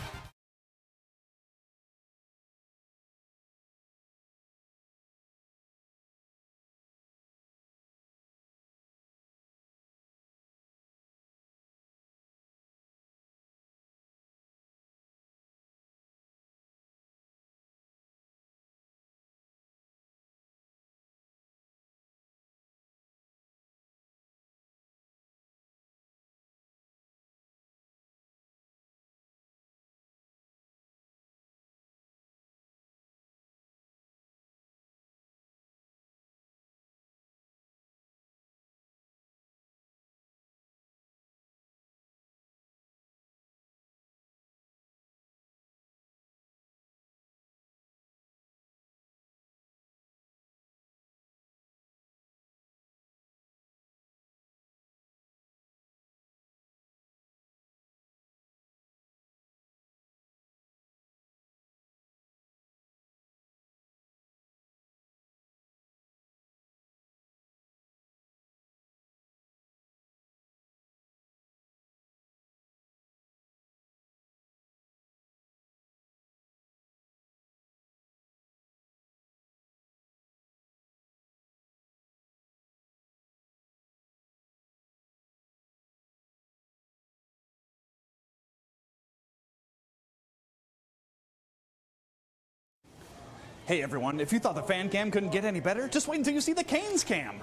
Hey everyone, if you thought the fan cam couldn't get any better, just wait until you see the Canes cam.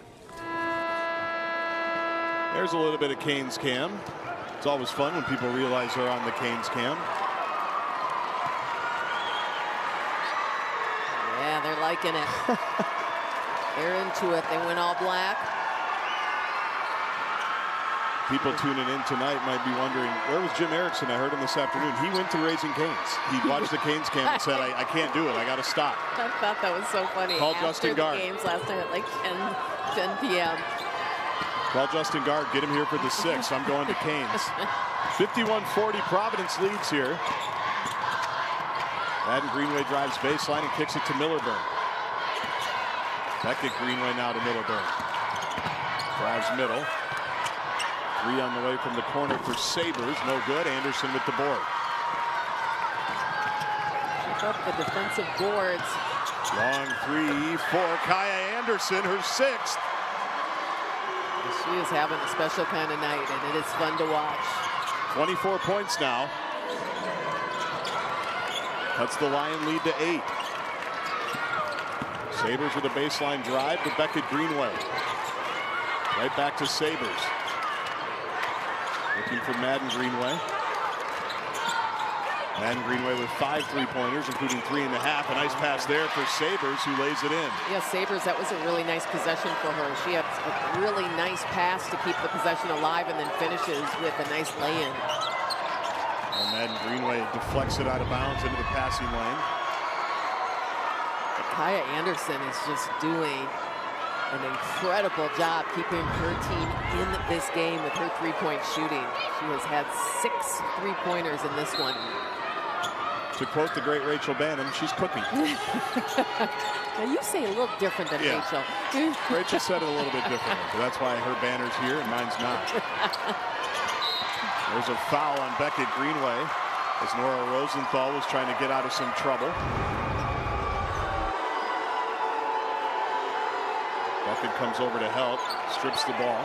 There's a little bit of Canes cam. It's always fun when people realize they're on the Canes cam. Yeah, they're liking it. They're into it. They went all black. People tuning in tonight might be wondering, where was Jim Erickson? I heard him this afternoon. He went to Raising Canes. He watched the Canes cam and said, I can't do it. I got to stop. I thought that was so funny. Call After Justin the Gard. games last night at like 10 p.m. Call Justin Gard. Get him here for the 6th. I'm going to Canes. 51-40. Providence leads here. Madden Greenway drives baseline and kicks it to Millerburn. Beckett Greenway now to Millerburn. Drives middle. 3 on the way from the corner for Sabres. No good. Anderson with the board. Keep up the defensive boards. Long 3 for Kaya Anderson, her 6th. She is having a special kind of night, and it is fun to watch. 24 points now. Cuts the Lion lead to 8. Sabres with a baseline drive to Beckett Greenway. Right back to Sabres. Looking for Madden Greenway. Madden Greenway with 5 3-pointers, including 3.5. A nice pass there for Sabres, who lays it in. Yeah, Sabres, that was a really nice possession for her. She had a really nice pass to keep the possession alive and then finishes with a nice lay-in. And Madden Greenway deflects it out of bounds into the passing lane. But Kaya Anderson is just doing an incredible job keeping her team in this game with her 3-point shooting. She has had 6 3-pointers in this one. To quote the great Rachel Bannon, she's cooking. Now you say a little different than Rachel. Rachel said it a little bit differently, but that's why her banner's here and mine's not. There's a foul on Beckett Greenway as Nora Rosenthal was trying to get out of some trouble. Beckett comes over to help, strips the ball.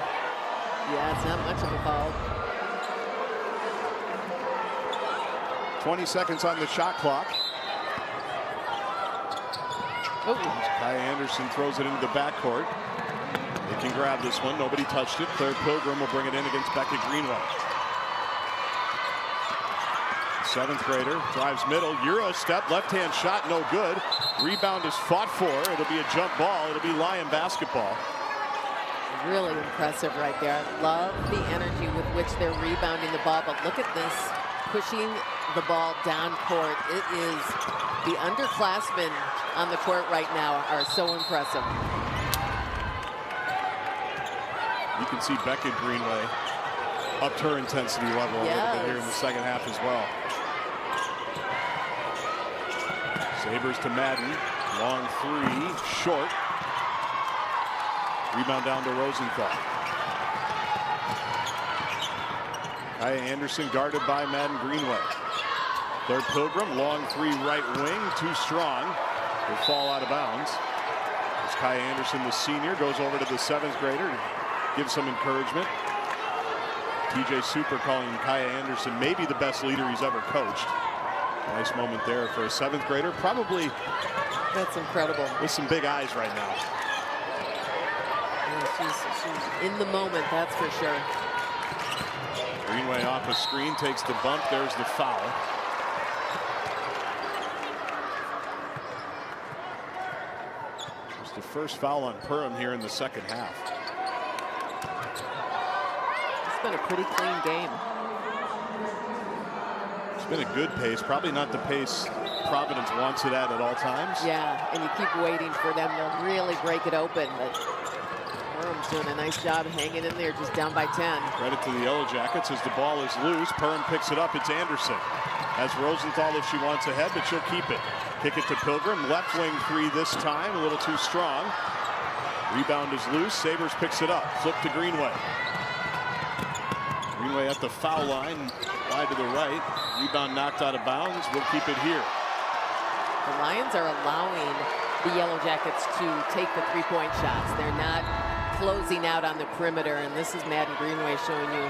Yeah, it's not much of a foul. 20 seconds on the shot clock. Oh. Kai Anderson throws it into the backcourt. They can grab this one. Nobody touched it. Claire Pilgrim will bring it in against Beckett Greenway. 7th grader drives middle. Euro step. Left-hand shot. No good. Rebound is fought for. It'll be a jump ball. It'll be Lion basketball. Really impressive right there. I love the energy with which they're rebounding the ball. But look at this. Pushing the ball down court. It is the underclassmen on the court right now are so impressive. You can see Beckett Greenway upped her intensity level a little bit here in the second half as well. Sabres to Madden. Long three. Short. Rebound down to Rosenthal. Kai Anderson guarded by Madden Greenway. Claire Pilgrim, long three right wing, too strong. Will fall out of bounds. As Kai Anderson, the senior, goes over to the 7th grader to give some encouragement. TJ Super calling Kai Anderson maybe the best leader he's ever coached. Nice moment there for a 7th grader. Probably that's incredible. With some big eyes right now. Yeah, she's in the moment, that's for sure. Greenway off a screen, takes the bump. There's the foul. It's the first foul on Perham here in the second half. It's been a pretty clean game. It's been a good pace. Probably not the pace Providence wants it at all times. Yeah, and you keep waiting for them to really break it open. But Perham's doing a nice job hanging in there, just down by 10. Credit to the Yellow Jackets as the ball is loose. Perham picks it up. It's Anderson. Has Rosenthal if she wants ahead, but she'll keep it. Kick it to Pilgrim. Left wing three this time. A little too strong. Rebound is loose. Sabres picks it up. Flip to Greenway. Greenway at the foul line. Wide to the right. Rebound knocked out of bounds. We'll keep it here. The Lions are allowing the Yellow Jackets to take the three-point shots. They're not closing out on the perimeter, and this is Madden Greenway showing you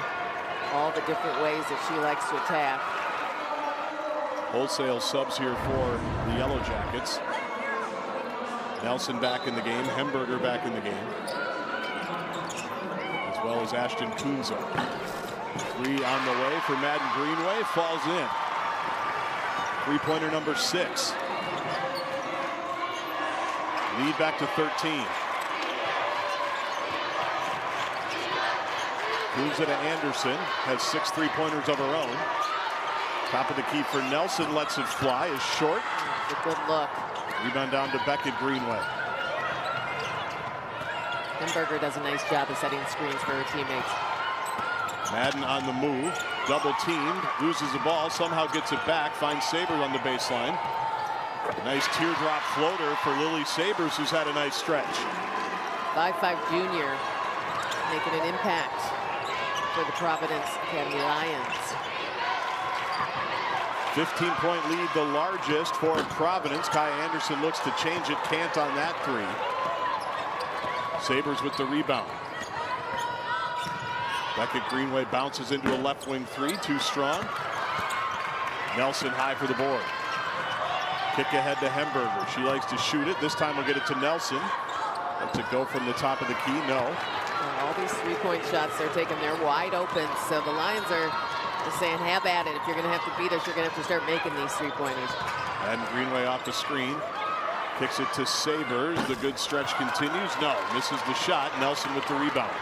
all the different ways that she likes to attack. Wholesale subs here for the Yellow Jackets. Nelson back in the game. Hemberger back in the game. As well as Ashton Kunza. Three on the way for Madden Greenway. Falls in. Three-pointer number 6. Lead back to 13. Kunza to Anderson. Has 6 three-pointers of her own. Top of the key for Nelson. Lets it fly. Is short. It's a good look. Rebound down to Beckett Greenway. Hemberger does a nice job of setting screens for her teammates. Madden on the move. Double teamed. Loses the ball. Somehow gets it back. Finds Sabres on the baseline. Nice teardrop floater for Lily Sabres, who's had a nice stretch. 5'5" junior making an impact for the Providence Academy Lions. 15-point lead, the largest for Providence. Kai Anderson looks to change it. Can't on that three. Sabres with the rebound. Beckett Greenway bounces into a left wing three. Too strong. Nelson high for the board. Kick ahead to Hemberger. She likes to shoot it. This time we'll get it to Nelson. Lets it go from the top of the key. No. And all these three-point shots they're taking, they're wide open. So the Lions are just saying, have at it. If you're going to have to beat us, you're going to have to start making these three-pointers. And Greenway off the screen. Kicks it to Sabres. The good stretch continues. No. Misses the shot. Nelson with the rebound.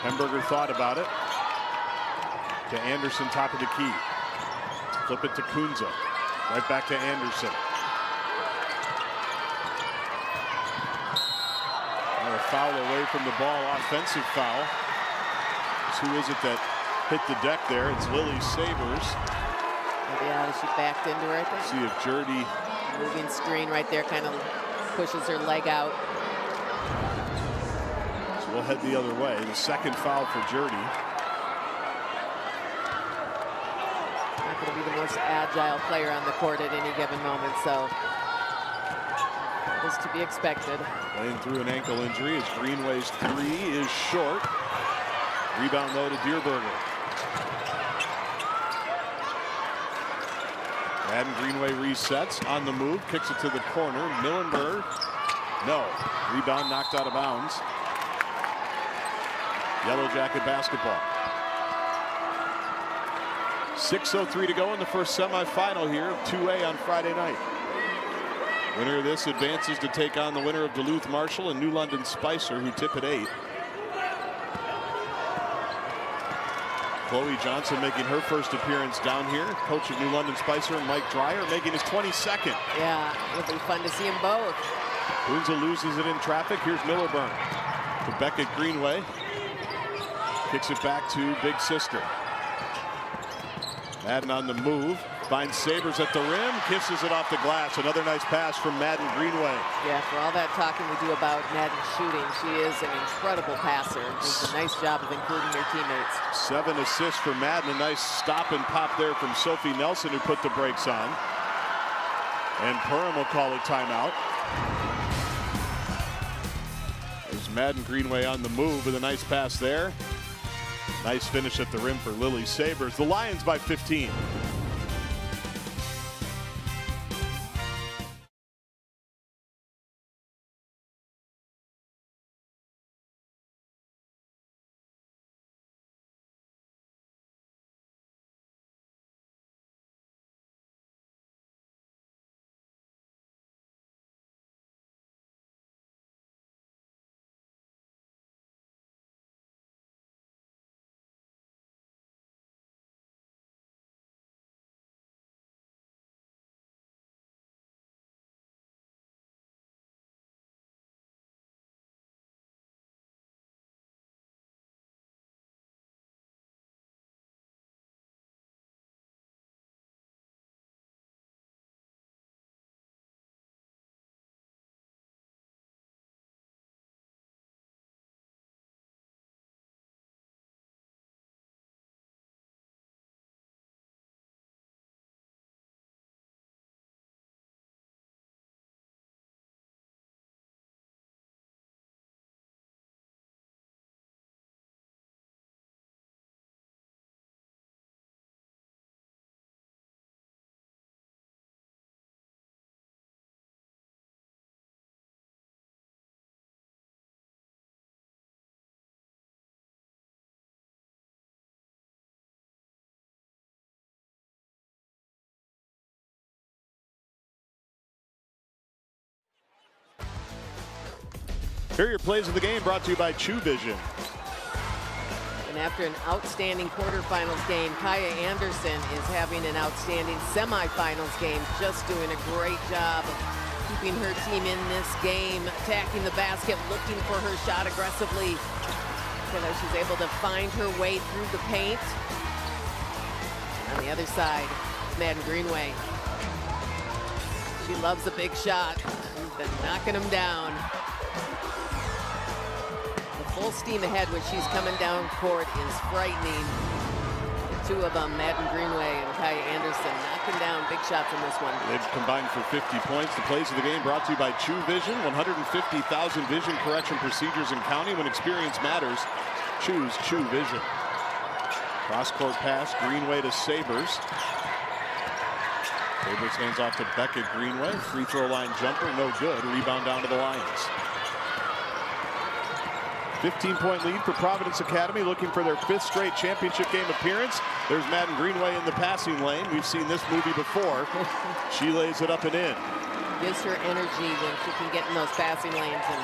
Hemberger thought about it. To Anderson, top of the key. Flip it to Kunza. Right back to Anderson. And a foul away from the ball. Offensive foul. So who is it that hit the deck there? It's Lily Sabres. Yeah, she backed into her, I think. See if Jurdy. Moving screen right there kind of pushes her leg out. So we'll head the other way. The second foul for Jurdy. Not going to be the most agile player on the court at any given moment, so That is to be expected. Playing through an ankle injury as Greenway's three is short. Rebound though to Dierberger. Madden Greenway resets on the move, kicks it to the corner. Millenberg, no. Rebound knocked out of bounds. Yellow Jacket basketball. 6:03 to go in the first semifinal here of 2A on Friday night. Winner of this advances to take on the winner of Duluth Marshall and New London Spicer, who tip at 8. Chloe Johnson making her first appearance down here. Coach of New London Spicer, Mike Dreyer, making his 22nd. Yeah, it'll be fun to see them both. Boonza loses it in traffic. Here's Millerburn to Beckett Greenway. Kicks it back to Big Sister. Madden on the move. Finds Sabers at the rim. Kisses it off the glass. Another nice pass from Madden Greenway. Yeah, for all that talking we do about Madden shooting, she is an incredible passer. Does a nice job of including her teammates. 7 assists for Madden. A nice stop and pop there from Sophie Nelson, who put the brakes on. And Perham will call a timeout. There's Madden Greenway on the move with a nice pass there. Nice finish at the rim for Lily Sabers. The Lions by 15. Here are your plays of the game, brought to you by Chew Vision. And after an outstanding quarterfinals game, Kaya Anderson is having an outstanding semifinals game, just doing a great job of keeping her team in this game, attacking the basket, looking for her shot aggressively. She's able to find her way through the paint. On the other side, Madden Greenway. She loves a big shot. She's been knocking them down. Full steam ahead when she's coming down court is frightening. The two of them, Madden Greenway and Kaya Anderson, knocking down big shots in this one. They've combined for 50 points. The plays of the game brought to you by Chew Vision. 150,000 vision correction procedures in county. When experience matters, choose Chew Vision. Cross-court pass, Greenway to Sabers. Sabers hands off to Beckett Greenway. Free throw line jumper, no good. Rebound down to the Lions. 15-point lead for Providence Academy, looking for their 5th straight championship game appearance. There's Madden Greenway in the passing lane. We've seen this movie before. She lays it up and in. Gives her energy when she can get in those passing lanes and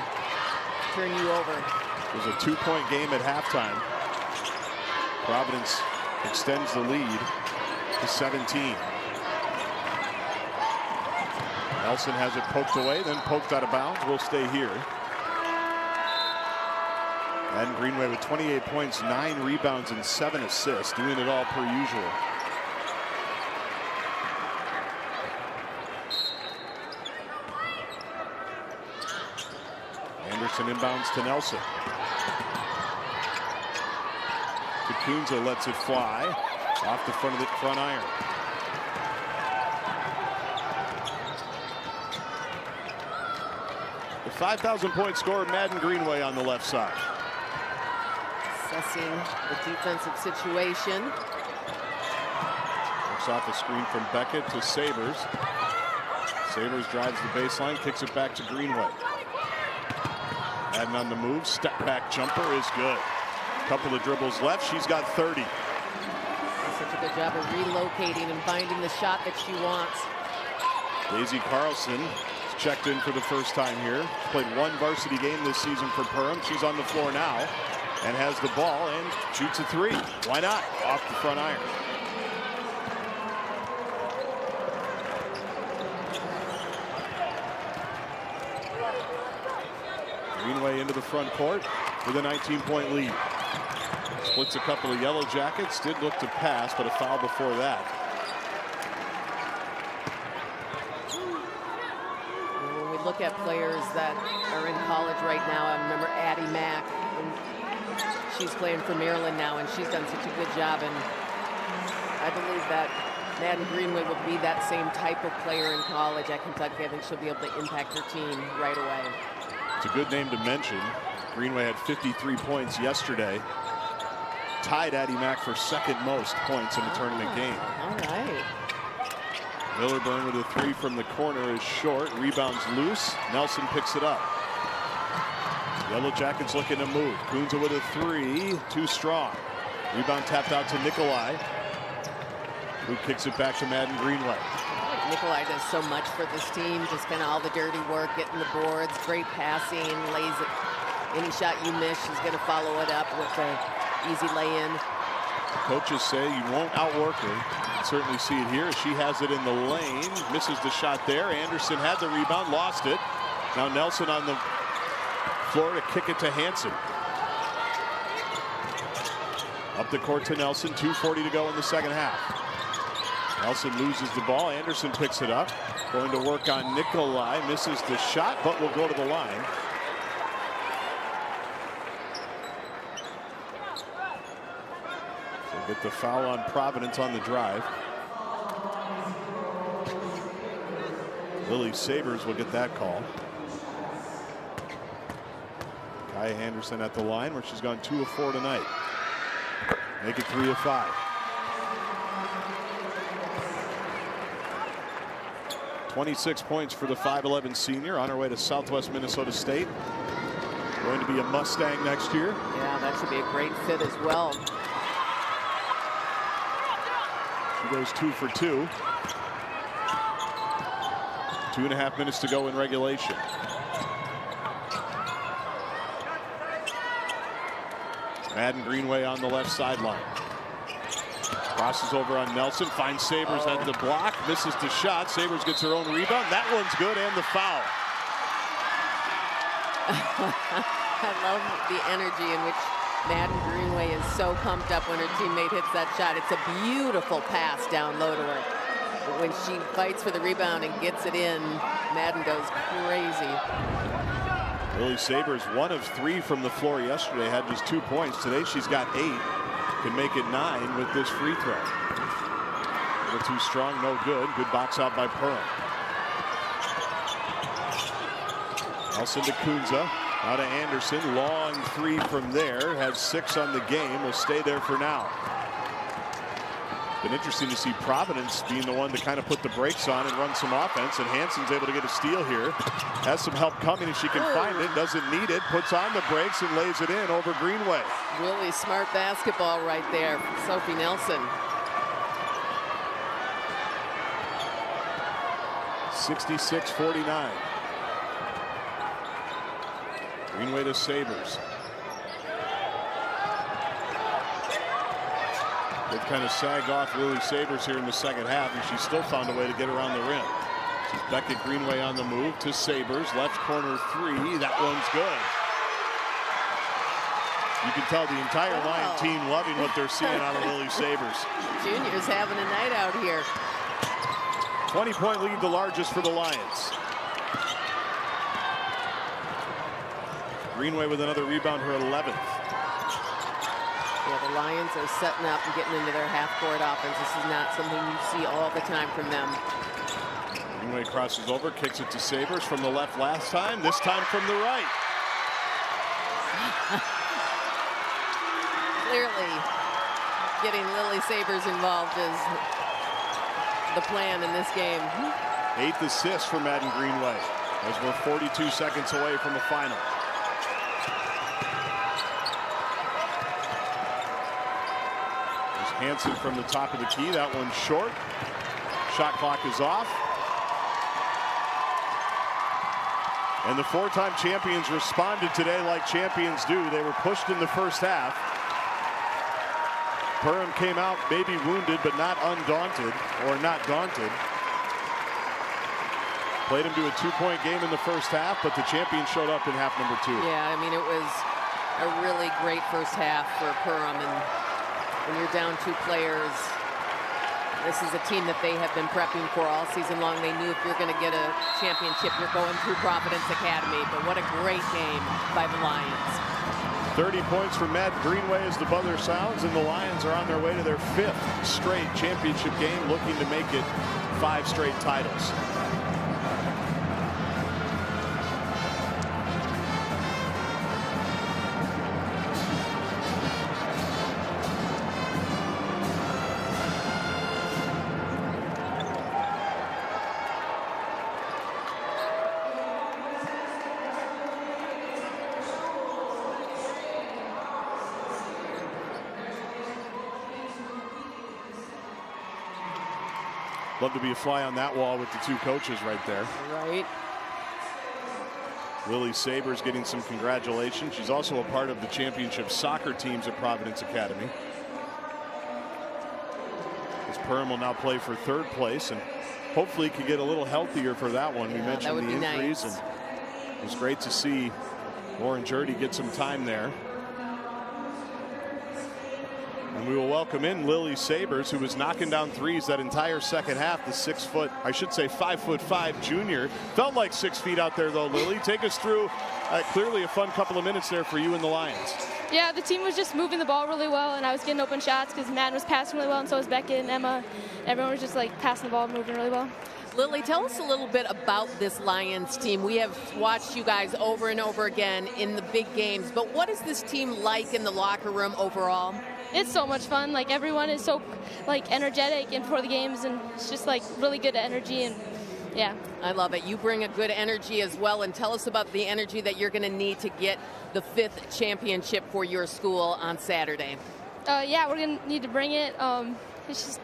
turn you over. It was a 2-point game at halftime. Providence extends the lead to 17. Nelson has it poked away, then poked out of bounds. Will stay here. And Greenway with 28 points, 9 rebounds, and 7 assists, doing it all per usual. Anderson inbounds to Nelson. Kunza lets it fly off the front of the front iron. 5,000-point scorer Madden Greenway on the left side. Assessing the defensive situation. Works off a screen from Beckett to Sabers. Sabers drives the baseline, kicks it back to Greenway. Madden on the move, step back jumper is good. Couple of dribbles left, she's got 30. Such a good job of relocating and finding the shot that she wants. Daisy Carlson is checked in for the first time here. She's played one varsity game this season for Perham. She's on the floor now and has the ball and shoots a three. Why not? Off the front iron. Greenway into the front court with a 19-point lead. Splits a couple of Yellow Jackets. Did look to pass, but a foul before that. When we look at players that are in college right now, I remember Addie Mack. And she's playing for Maryland now, and she's done such a good job. And I believe that Madden Greenway will be that same type of player in college at Kentucky. I think she'll be able to impact her team right away. It's a good name to mention. Greenway had 53 points yesterday. Tied Addie Mack for second most points in the tournament game. All right. Millerburn with a three from the corner is short. Rebounds loose. Nelson picks it up. Yellow Jackets looking to move. Kunza with a three. Too strong. Rebound tapped out to Nikolai, who kicks it back to Madden Greenway. Nikolai does so much for this team. Just kind of all the dirty work, getting the boards, great passing, lays it. Any shot you miss, she's going to follow it up with a easy lay-in. Coaches say you won't outwork her. You can certainly see it here. She has it in the lane. Misses the shot there. Anderson had the rebound, lost it. Now Nelson on the floor to kick it to Hansen. Up the court to Nelson. 2:40 to go in the second half. Nelson loses the ball. Anderson picks it up. Going to work on Nikolai. Misses the shot, but will go to the line. Get the foul on Providence on the drive. Lily Sabers will get that call. Kaya Anderson at the line, where she's gone 2 of 4 tonight. Make it 3 of 5. 26 points for the 5'11" senior on her way to Southwest Minnesota State. Going to be a Mustang next year. Yeah, that should be a great fit as well. She goes 2 for 2. 2.5 minutes to go in regulation. Madden Greenway on the left sideline. Crosses over on Nelson, finds Sabers at the block, misses the shot. Sabers gets her own rebound. That one's good, and the foul. I love the energy in which Madden Greenway is so pumped up when her teammate hits that shot. It's a beautiful pass down low to her. But when she fights for the rebound and gets it in, Madden goes crazy. Lily Sabers, 1 of 3 from the floor yesterday, had just 2 points. Today she's got 8. Can make it 9 with this free throw. A little too strong, no good. Good box out by Perham. Nelson to Kunza. Out to Anderson. Long 3 from there. Has 6 on the game. Will stay there for now. Been interesting to see Providence being the one to kind of put the brakes on and run some offense. And Hansen's able to get a steal here. Has some help coming if she can find it. Doesn't need it. Puts on the brakes and lays it in over Greenway. Really smart basketball right there, Sophie Nelson. 66-49. Greenway to Sabers. They've kind of sagged off Lily Sabers here in the second half, and she's still found a way to get around the rim. She's Beckett Greenway on the move to Sabers. Left corner 3. That one's good. You can tell the entire Lion team loving what they're seeing out of Lily Sabers. Junior's having a night out here. 20-point lead, the largest for the Lions. Greenway with another rebound, her 11th. Yeah, the Lions are setting up and getting into their half-court offense. This is not something you see all the time from them. Greenway crosses over, kicks it to Sabers from the left last time, this time from the right. Clearly, getting Lily Sabers involved is the plan in this game. 8th assist for Madden Greenway as we're 42 seconds away from the final. There's Hansen from the top of the key. That one's short. Shot clock is off. And the 4-time champions responded today like champions do. They were pushed in the first half. Perham came out maybe wounded, but not undaunted, or not daunted. Played him to a 2-point game in the first half, but the champions showed up in half number 2. Yeah, I mean, it was a really great first half for Perham. And when you're down 2 players, this is a team that they have been prepping for all season long. They knew if you're going to get a championship, you're going through Providence Academy. But what a great game by the Lions. 30 points for Madden Greenway as the buzzer sounds, and the Lions are on their way to their 5th straight championship game, looking to make it 5 straight titles. Love to be a fly on that wall with the 2 coaches right there. Right. Lily Sabers getting some congratulations. She's also a part of the championship soccer teams at Providence Academy. As Perham will now play for 3rd place and hopefully could get a little healthier for that one. We mentioned the injuries, and it was great to see Lauren Jurdy get some time there. And we will welcome in Lily Sabers, who was knocking down threes that entire second half. The 5'5" junior. Felt like 6 feet out there, though, Lily. Take us through clearly a fun couple of minutes there for you and the Lions. Yeah, the team was just moving the ball really well, and I was getting open shots because Madden was passing really well, and so was Beckett and Emma. Everyone was just like passing the ball, moving really well. Lily, tell us a little bit about this Lions team. We have watched you guys over and over again in the big games, but what is this team like in the locker room overall? It's so much fun. Like, everyone is so like energetic and before the games, and it's just like really good energy, and yeah. I love it. You bring a good energy as well, and tell us about the energy that you're going to need to get the 5th championship for your school on Saturday. Yeah, we're going to need to bring it. It's just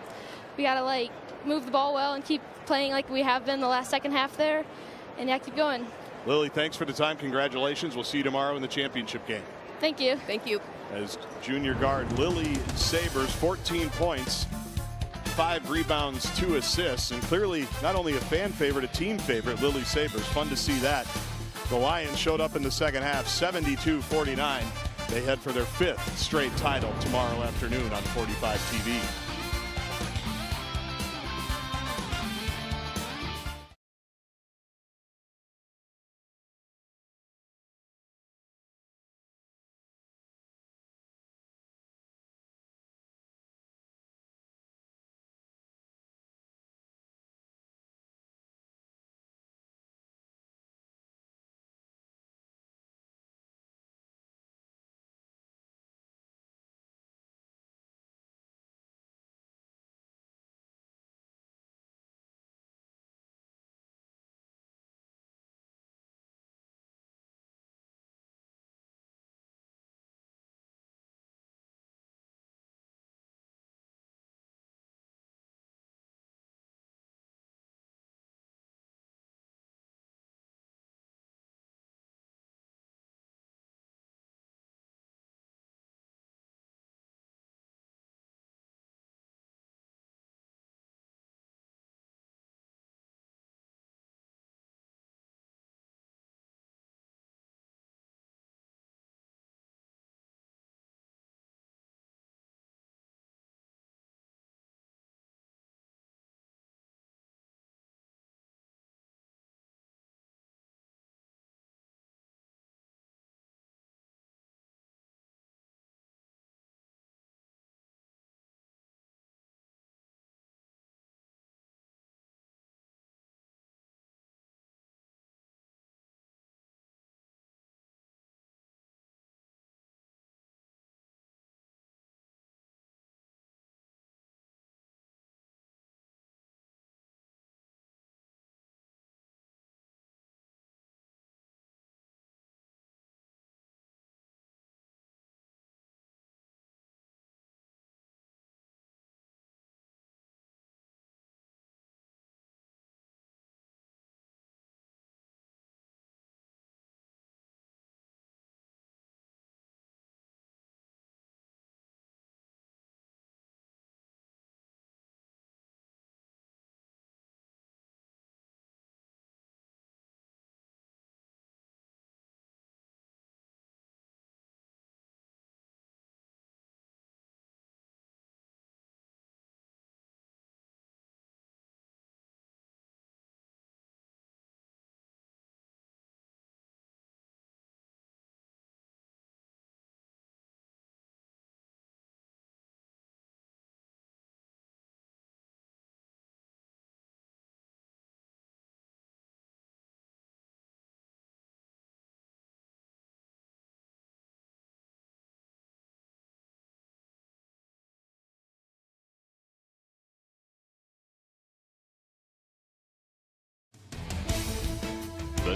we got to like move the ball well and keep playing like we have been the last second half there, and yeah, keep going. Lily, thanks for the time. Congratulations. We'll see you tomorrow in the championship game. Thank you. Thank you. As junior guard Lily Sabers, 14 points, 5 rebounds, 2 assists, and clearly not only a fan favorite, a team favorite, Lily Sabers. Fun to see that. The Lions showed up in the second half, 72-49. They head for their 5th straight title tomorrow afternoon on 45 TV.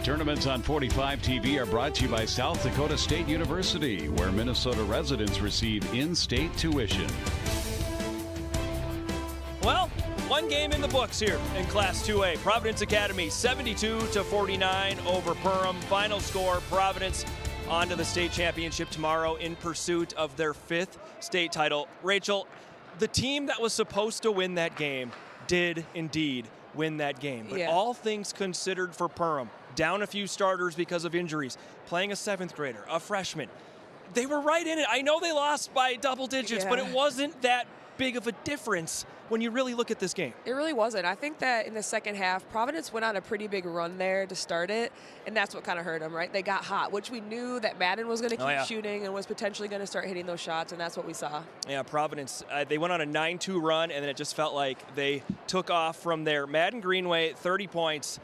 Tournaments on 45 TV are brought to you by South Dakota State University, where Minnesota residents receive in-state tuition. Well, one game in the books here in Class 2A. Providence Academy 72-49 over Perham. Final score, Providence on to the state championship tomorrow in pursuit of their 5th state title. Rachel, the team that was supposed to win that game did indeed win that game. But all things considered for Perham, down a few starters because of injuries, playing a 7th grader, a freshman, they were right in it. I know they lost by double digits, but it wasn't that big of a difference when you really look at this game. It really wasn't. I think that in the second half, Providence went on a pretty big run there to start it, and that's what kind of hurt them, right? They got hot, which we knew that Madden was going to keep shooting and was potentially going to start hitting those shots, and that's what we saw. Yeah, Providence, they went on a 9-2 run, and then it just felt like they took off from there. Madden Greenway, 30 points.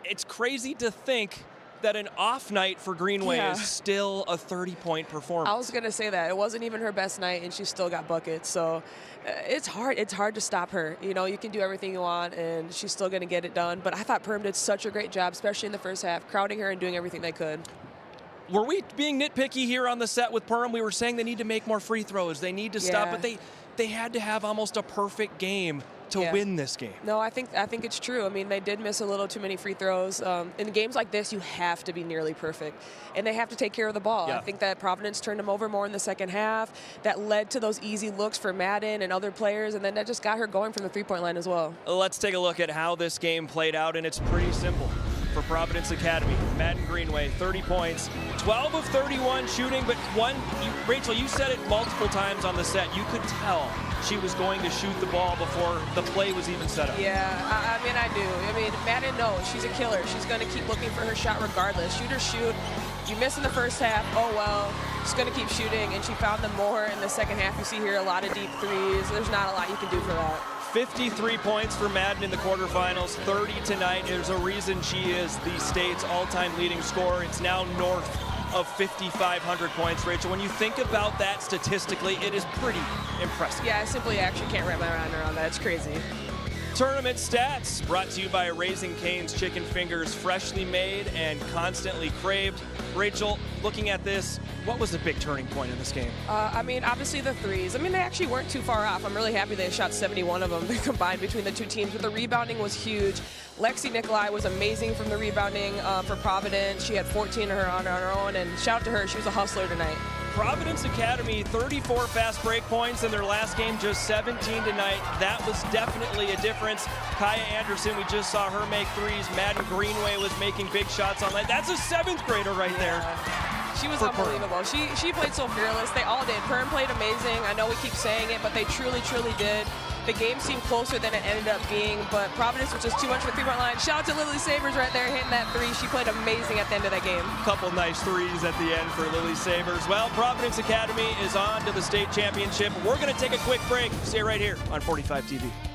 It's crazy to think that an off night for Greenway is still a 30-point performance. I was going to say that. It wasn't even her best night, and she still got buckets. So it's hard. It's hard to stop her. You know, you can do everything you want, and she's still going to get it done. But I thought Perham did such a great job, especially in the first half, crowding her and doing everything they could. Were we being nitpicky here on the set with Perham? We were saying they need to make more free throws. They need to stop, but they had to have almost a perfect game to win this game. No, I think it's true. I mean, they did miss a little too many free throws. In games like this, you have to be nearly perfect, and they have to take care of the ball. I think that Providence turned them over more in the second half. That led to those easy looks for Madden and other players, and then that just got her going from the three-point line as well. Let's take a look at how this game played out, and it's pretty simple. For Providence Academy, Madden Greenway, 30 points, 12 of 31 shooting, but Rachel, you said it multiple times on the set. You could tell she was going to shoot the ball before the play was even set up. Yeah, I mean, I do. I mean, Madden knows she's a killer. She's going to keep looking for her shot regardless. Shoot or shoot. You miss in the first half, oh well. She's going to keep shooting, and she found them more in the second half. You see here a lot of deep threes. There's not a lot you can do for that. 53 points for Madden in the quarterfinals, 30 tonight. There's a reason she is the state's all-time leading scorer. It's now north of 5,500 points, Rachel. When you think about that statistically, it is pretty impressive. Yeah, I simply actually can't wrap my mind around that. It's crazy. Tournament stats brought to you by Raising Cane's Chicken Fingers, freshly made and constantly craved. Rachel, looking at this, what was the big turning point in this game? I mean, obviously the threes. I mean, they actually weren't too far off. I'm really happy they shot 71 of them combined between the two teams, but the rebounding was huge. Lexi Nikolai was amazing from the rebounding for Providence. She had 14 on her own, and shout out to her. She was a hustler tonight. Providence Academy, 34 fast break points in their last game, just 17 tonight. That was definitely a difference. Kaya Anderson, we just saw her make threes. Madden Greenway was making big shots on that. That's a 7th grader right there. She was unbelievable. She played so fearless. They all did. Perham played amazing. I know we keep saying it, but they truly, truly did. The game seemed closer than it ended up being, but Providence was just too much for the three-point line. Shout out to Lily Sabers right there hitting that three. She played amazing at the end of that game. Couple nice threes at the end for Lily Sabers. Well, Providence Academy is on to the state championship. We're going to take a quick break. See you right here on 45 TV.